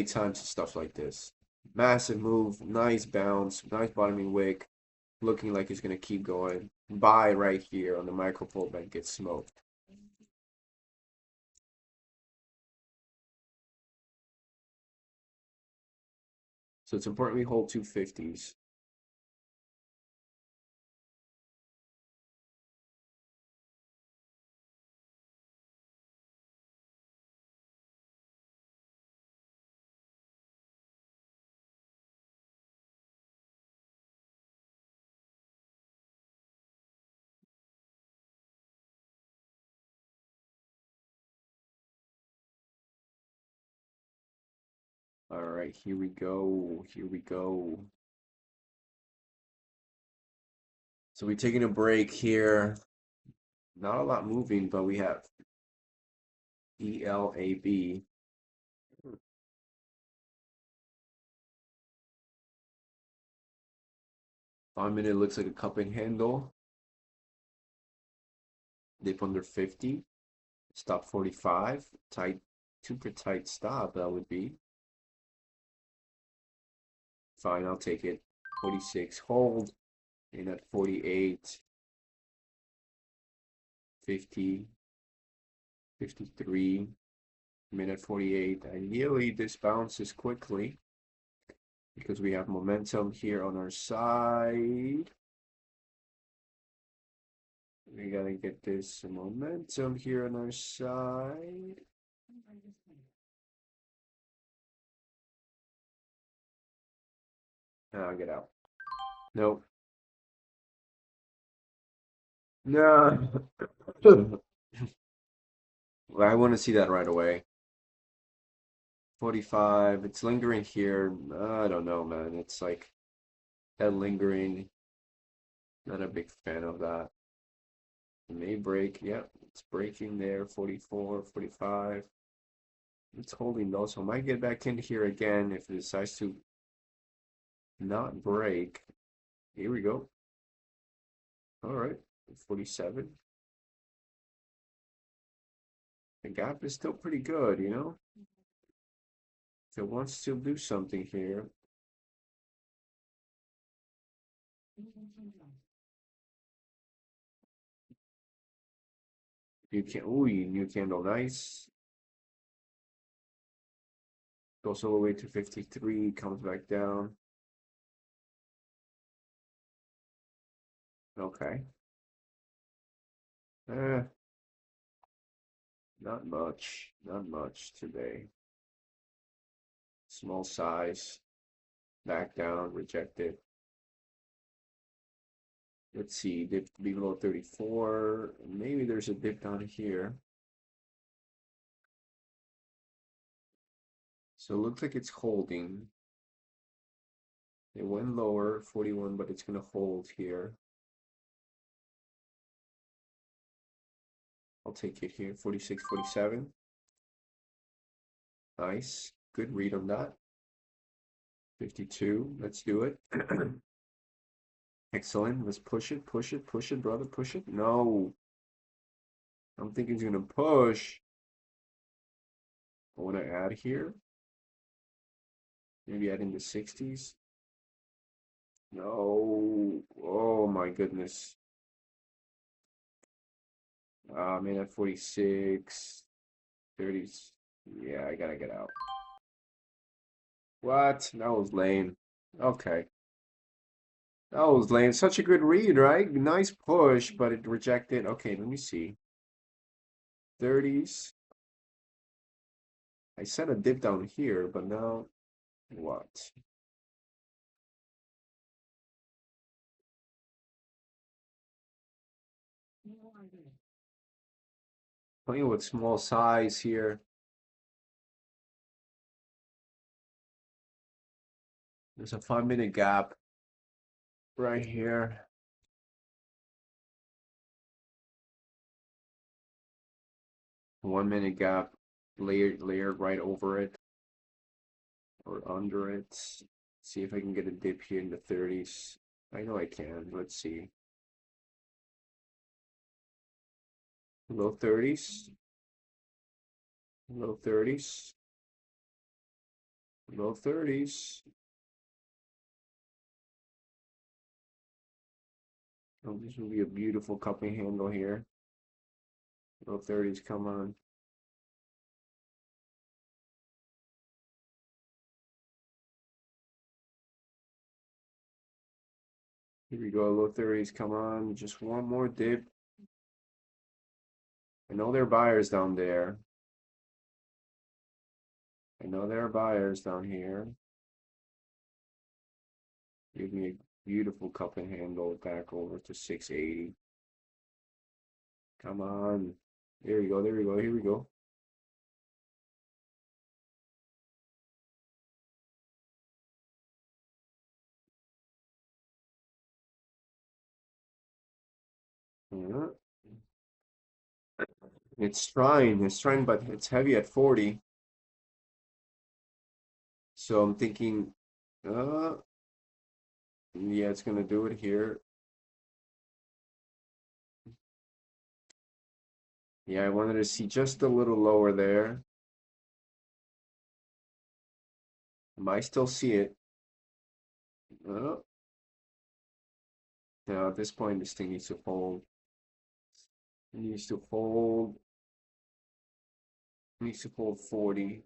times and stuff like this. Massive move, nice bounce, nice bottoming wick, looking like it's gonna keep going. Buy right here on the micro pullback, gets smoked. So it's important we hold 250s. All right, here we go. Here we go. So we're taking a break here. Not a lot moving, but we have ELAB. 5 minute looks like a cup and handle. Dip under 50. Stop 45. Tight, super tight stop, that would be. Fine, I'll take it. 46, hold. In at 48, 50, 53, minute 48. Ideally, this bounces quickly because we have momentum here on our side. We gotta get this momentum here on our side. I'll get out. Nope. No. I want to see that right away. 45. It's lingering here. I don't know, man. It's like that lingering. Not a big fan of that. It may break. Yep, it's breaking there. 44, 45. It's holding though, so I might get back in here again if it decides to not break. Here we go. All right, 47. The gap is still pretty good, you know? If it wants to do something here. You can, ooh, new candle, nice. Goes all the way to 53, comes back down. Okay. Eh, not much today. Small size, back down, rejected. Let's see, dip below 34. Maybe there's a dip down here. So it looks like it's holding. It went lower, 41, but it's gonna hold here. I'll take it here, 46, 47. Nice, good read on that. 52, let's do it. Excellent, let's push it, brother, push it. No, I'm thinking it's gonna push. I wanna add here. Maybe add in the 60s. No, oh my goodness. I'm in at 46, 30s. Yeah, I gotta get out. What? That was lame. Okay. That was lame. Such a good read, right? Nice push, but it rejected. Okay, let me see. 30s. I set a dip down here, but now what? Playing with small size here. There's a 5-minute gap right here. One-minute gap layered right over it or under it. See if I can get a dip here in the 30s. I know I can. Let's see. Low 30s. Low 30s. Low 30s. Oh, this will be a beautiful cupping handle here. Low 30s, come on. Here we go, low 30s, come on. Just one more dip. I know there are buyers down there. I know there are buyers down here. Give me a beautiful cupping handle back over to 680. Come on. There we go, there we go, here we go. Yeah. It's trying, but it's heavy at 40. So I'm thinking, yeah, it's gonna do it here. Yeah, I wanted to see just a little lower there. I might still see it. Oh, now at this point, this thing needs to fold. It needs to fold. Needs to fold 40.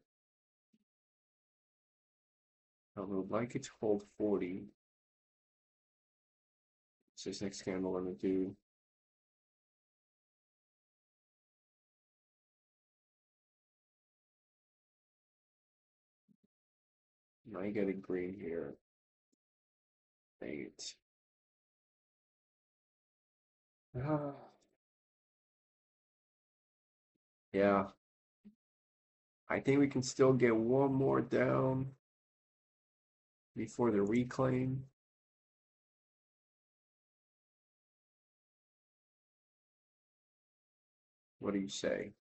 I would like it to hold 40. So this next candle I'm gonna do. I get a green here. Dang it. Ah. Yeah, I think we can still get one more down before the reclaim. What do you say?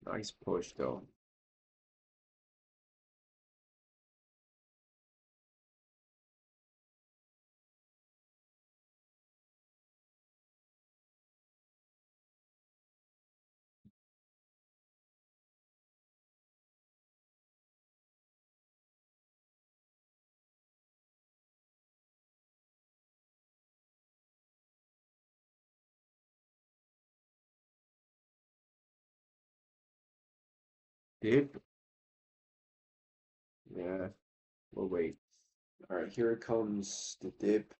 Nice push though. Dip. Yeah, we'll wait. All right, here it comes the dip.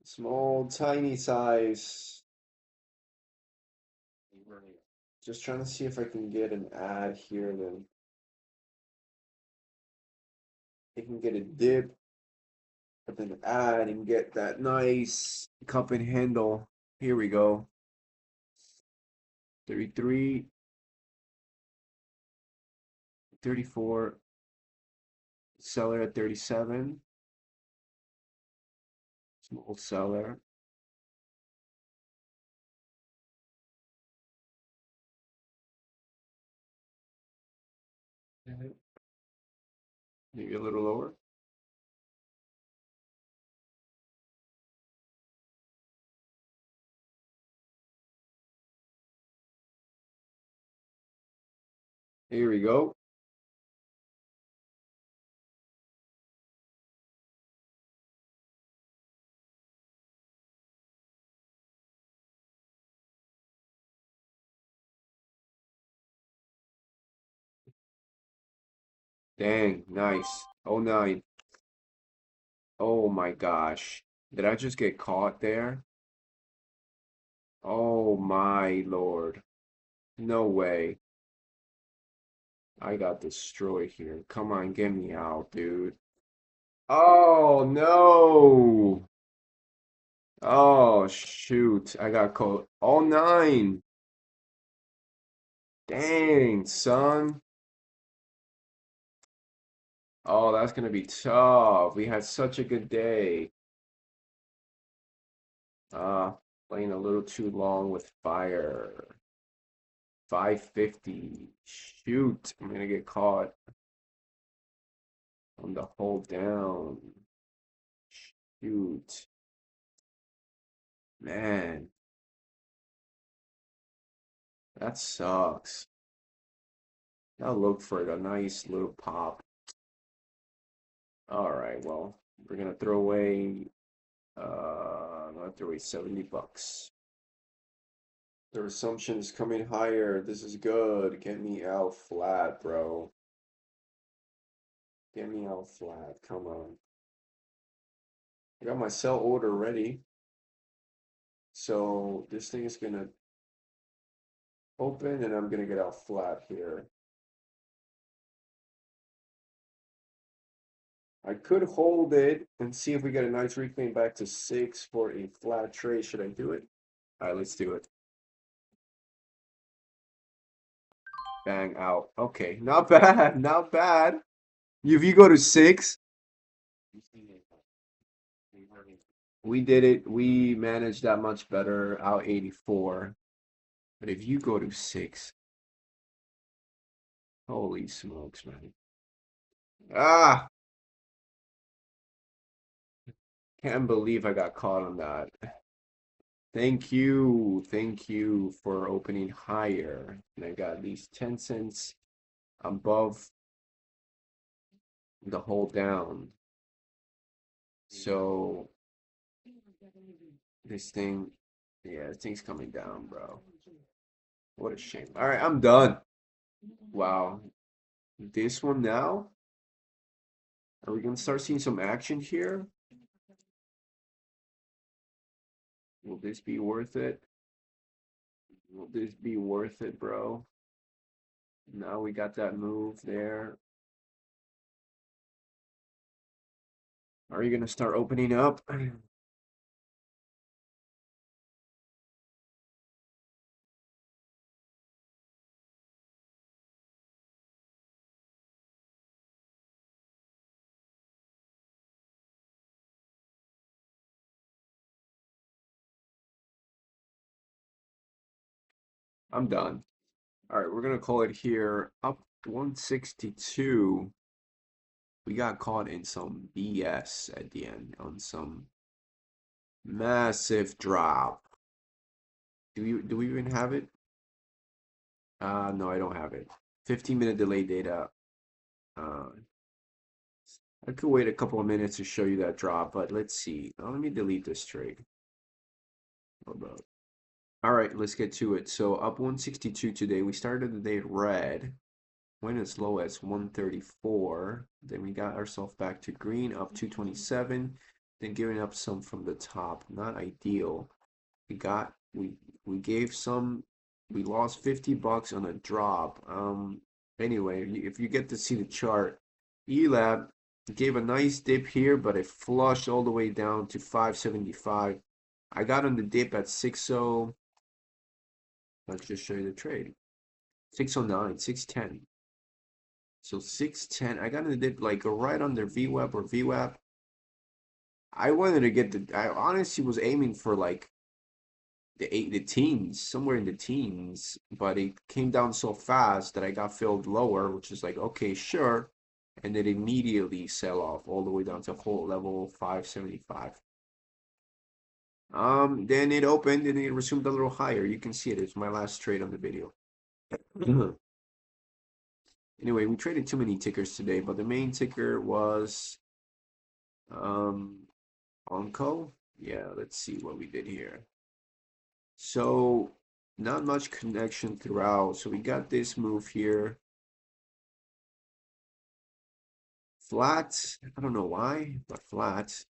Small, tiny size. Just trying to see if I can get an ad here, then I can get a dip, but then add and get that nice cup and handle. Here we go. 33, 34, seller at 37, small seller. Maybe a little lower. Here we go. Dang, nice. Oh nine. Oh my gosh. Did I just get caught there? Oh my Lord. No way. I got destroyed here. Come on, get me out, dude. Oh no. Oh shoot. I got caught. Oh nine. Dang, son. Oh, that's gonna be tough. We had such a good day. Playing a little too long with fire. 550. Shoot, I'm gonna get caught on the hold down. Shoot. Man, that sucks. I'll look for a nice little pop. All right, well, we're gonna throw away I'm gonna throw away 70 bucks. The assumption is coming higher. This is good. Get me out flat, bro. Get me out flat. Come on. I got my sell order ready. So this thing is gonna open and I'm gonna get out flat here. I could hold it and see if we get a nice reclaim back to 6 for a flat trade. Should I do it? All right, let's do it. Bang out. Okay, not bad, not bad. If you go to 6, we did it. We managed that much better. Out 84. But if you go to 6, holy smokes, man. Ah, can't believe I got caught on that. Thank you for opening higher. And I got at least 10 cents above the whole down. So this thing, yeah, this thing's coming down, bro. What a shame. All right, I'm done. Wow. This one now? Are we gonna start seeing some action here? Will this be worth it? Will this be worth it, bro? Now we got that move there. Are you gonna start opening up? I'm done. All right, we're gonna call it here. Up 162. We got caught in some BS at the end on some massive drop. Do we even have it? No, I don't have it. 15-minute delay data. Uh, I could wait a couple of minutes to show you that drop, but let's see. Let me delete this trade. Hold up. All right, let's get to it. So up 162 today. We started the day red, went as low as 134. Then we got ourselves back to green, up 227. Then giving up some from the top. Not ideal. We gave some. We lost 50 bucks on a drop. Anyway, if you get to see the chart, ELAB gave a nice dip here, but it flushed all the way down to 575. I got on the dip at 60. Let's just show you the trade. 609, 610. So 610. I got on the dip like right under VWAP or VWAP. I wanted to get I honestly was aiming for like the teens, somewhere in the teens, but it came down so fast that I got filled lower, which is like, okay, sure. And then immediately sell off all the way down to whole level 575. Then it opened and it resumed a little higher. You can see it. It's my last trade on the video. Anyway, we traded too many tickers today, but the main ticker was ONCO. Yeah, let's see what we did here. So not much connection throughout. So we got this move here. Flat, I don't know why, but flat.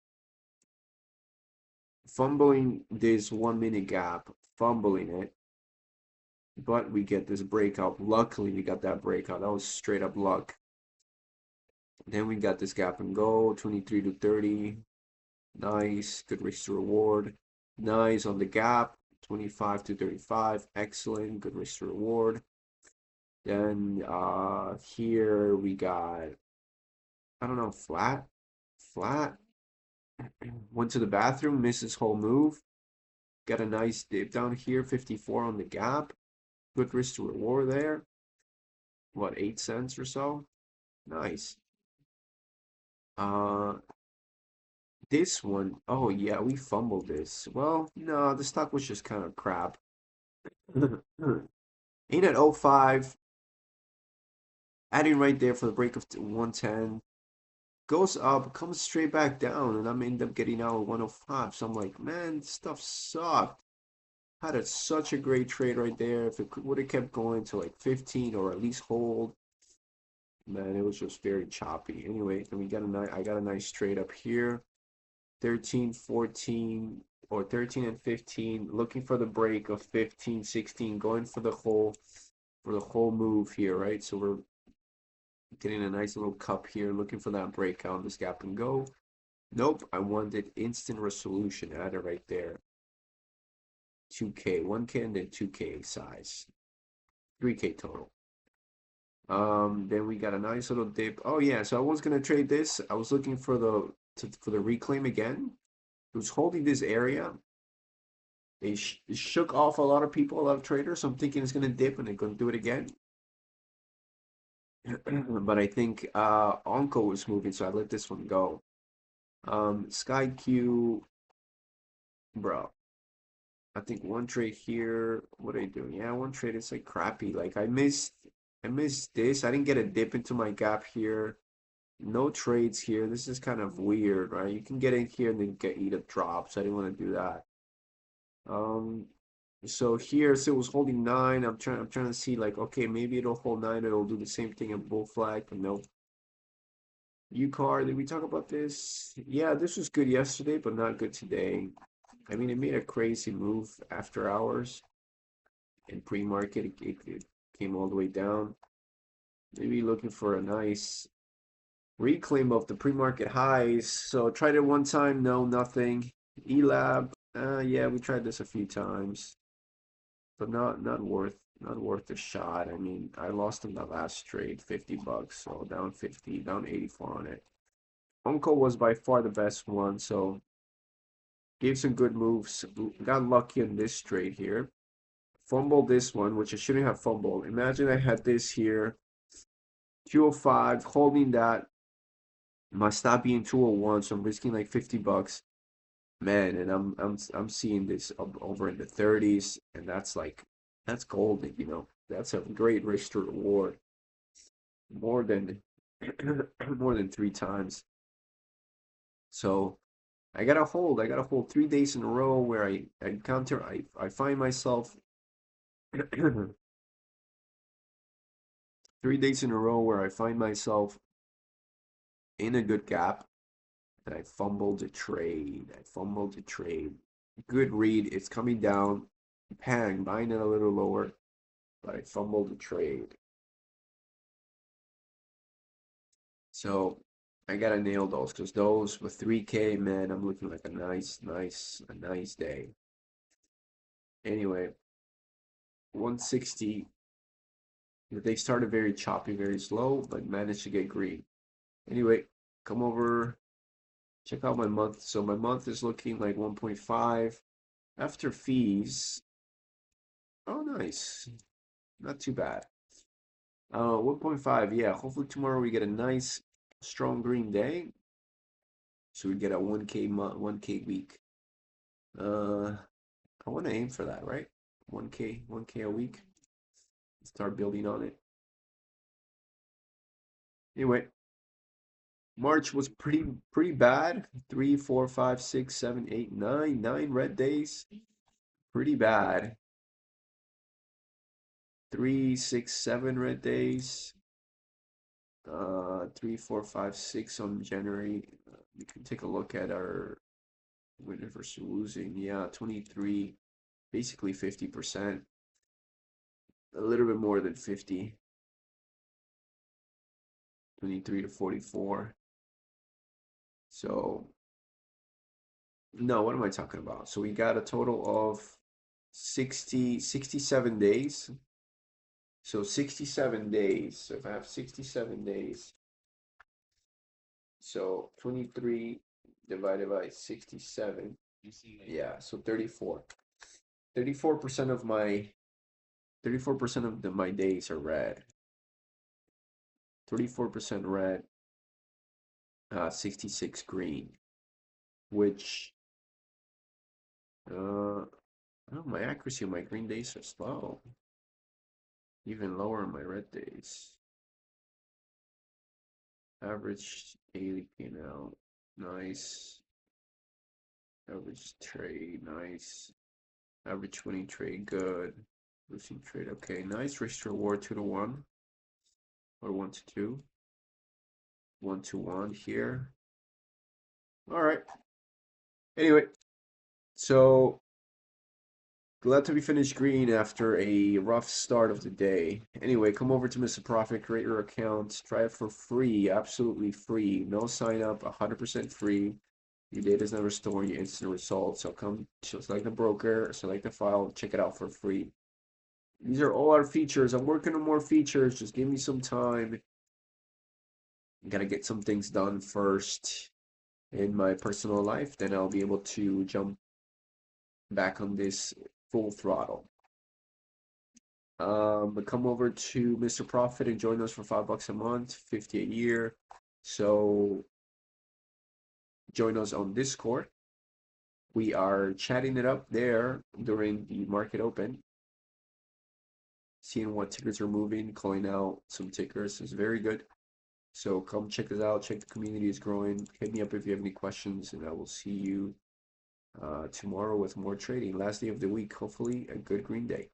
Fumbling this 1 minute gap, fumbling it. But we get this breakout. Luckily, we got that breakout. That was straight up luck. Then we got this gap and go, 23 to 30. Nice, good risk to reward. Nice on the gap, 25 to 35. Excellent, good risk to reward. Then here we got, I don't know, flat. Went to the bathroom, missed his whole move. Got a nice dip down here, 54 on the gap. Good risk to reward there. What, 8 cents or so? Nice. Uh, this one, oh yeah, we fumbled this. Well, no, the stock was just kind of crap. In at 05, adding right there for the break of 110. Goes up, comes straight back down, and I'm end up getting out at 105. So I'm like, man, this stuff sucked. Had such a great trade right there. If it would have kept going to like 15 or at least hold, man, it was just very choppy. Anyway, and I got a nice trade up here. 13, 14, or 13 and 15, looking for the break of 15, 16, going for the whole move here, right? So we're getting a nice little cup here, looking for that breakout, this gap and go. Nope, I wanted instant resolution. Add it right there. 2K, 1K, and then 2K size. 3K total. Then we got a nice little dip. Oh yeah, so I was gonna trade this. I was looking for the reclaim again. It was holding this area. It shook off a lot of people, a lot of traders. So I'm thinking it's gonna dip and it's gonna do it again. But I think ONCO was moving, so I let this one go. SKYQ, bro. I think one trade here. What are you doing? Yeah, one trade is like crappy. Like I missed I missed this. I didn't get a dip into my gap here. No trades here. This is kind of weird, right? You can get in here and then eat a drop, so I didn't want to do that. So here, so it was holding 9. I'm trying to see like, okay, maybe it'll hold 9. It'll do the same thing in bull flag, but no. UCAR, did we talk about this? Yeah, this was good yesterday, but not good today. I mean, it made a crazy move after hours. In pre-market, it came all the way down. Maybe looking for a nice reclaim of the pre-market highs. So tried it one time, no, nothing. ELAB, yeah, we tried this a few times, but not worth the shot. I mean, I lost in the last trade, $50, so down 50, down 84 on it. ONCO was by far the best one, so gave some good moves. Got lucky in this trade here. Fumbled this one, which I shouldn't have fumbled. Imagine I had this here, 205, holding that. My stop being 201, so I'm risking like $50. Man, and I'm seeing this over in the 30s, and that's golden, you know. That's a great risk to reward. More than more than 3 times. So I gotta hold 3 days in a row where I encounter I find myself 3 days in a row where I find myself in a good gap and I fumbled the trade. I fumbled the trade. Good read. It's coming down. Pang, buying it a little lower, but I fumbled the trade. So I gotta nail those because those with 3K, man, I'm looking like a nice day. Anyway, 160. They started very choppy, very slow, but managed to get green. Anyway, come over, check out my month. So my month is looking like 1.5 after fees. Oh, nice. Not too bad. 1.5, yeah. Hopefully tomorrow we get a nice strong green day. So we get a 1K month, 1K week. I want to aim for that, right? 1K a week. Start building on it. Anyway, March was pretty bad. 3, 4, 5, 6, 7, 8, 9, 9 red days. Pretty bad. 3, 6, 7 red days. 3, 4, 5, 6 on January. We can take a look at our winning versus losing. Yeah, 23, basically 50%. A little bit more than 50. 23 to 44. So, no, what am I talking about? So we got a total of 67 days. So 67 days. So if I have 67 days, so 23 divided by 67. Yeah, so 34. 34% of my 34% of my days are red. 34% red, 66 green, which oh, my accuracy on my green days are slow. Even lower on my red days. Average daily P&L, nice. Average trade, nice. Average winning trade, good. Losing trade, okay. Nice risk to reward 2 to 1 or 1 to 2. 1 to 1 here. All right. Anyway, so glad to be finished green after a rough start of the day. Anyway, come over to Mr. Profit, create your account, try it for free, absolutely free. No sign up, 100% free. Your data is never stored, your instant results. So come select the broker, select the file, check it out for free. These are all our features. I'm working on more features. Just give me some time. Gotta get some things done first in my personal life, then I'll be able to jump back on this full throttle. But come over to Mr. Profit and join us for $5 a month, 50 a year. So join us on Discord. We are chatting it up there during the market open. seeing what tickers are moving, calling out some tickers is very good. So come check us out. Check the community is growing. Hit me up if you have any questions, and I will see you tomorrow with more trading. Last day of the week, hopefully a good green day.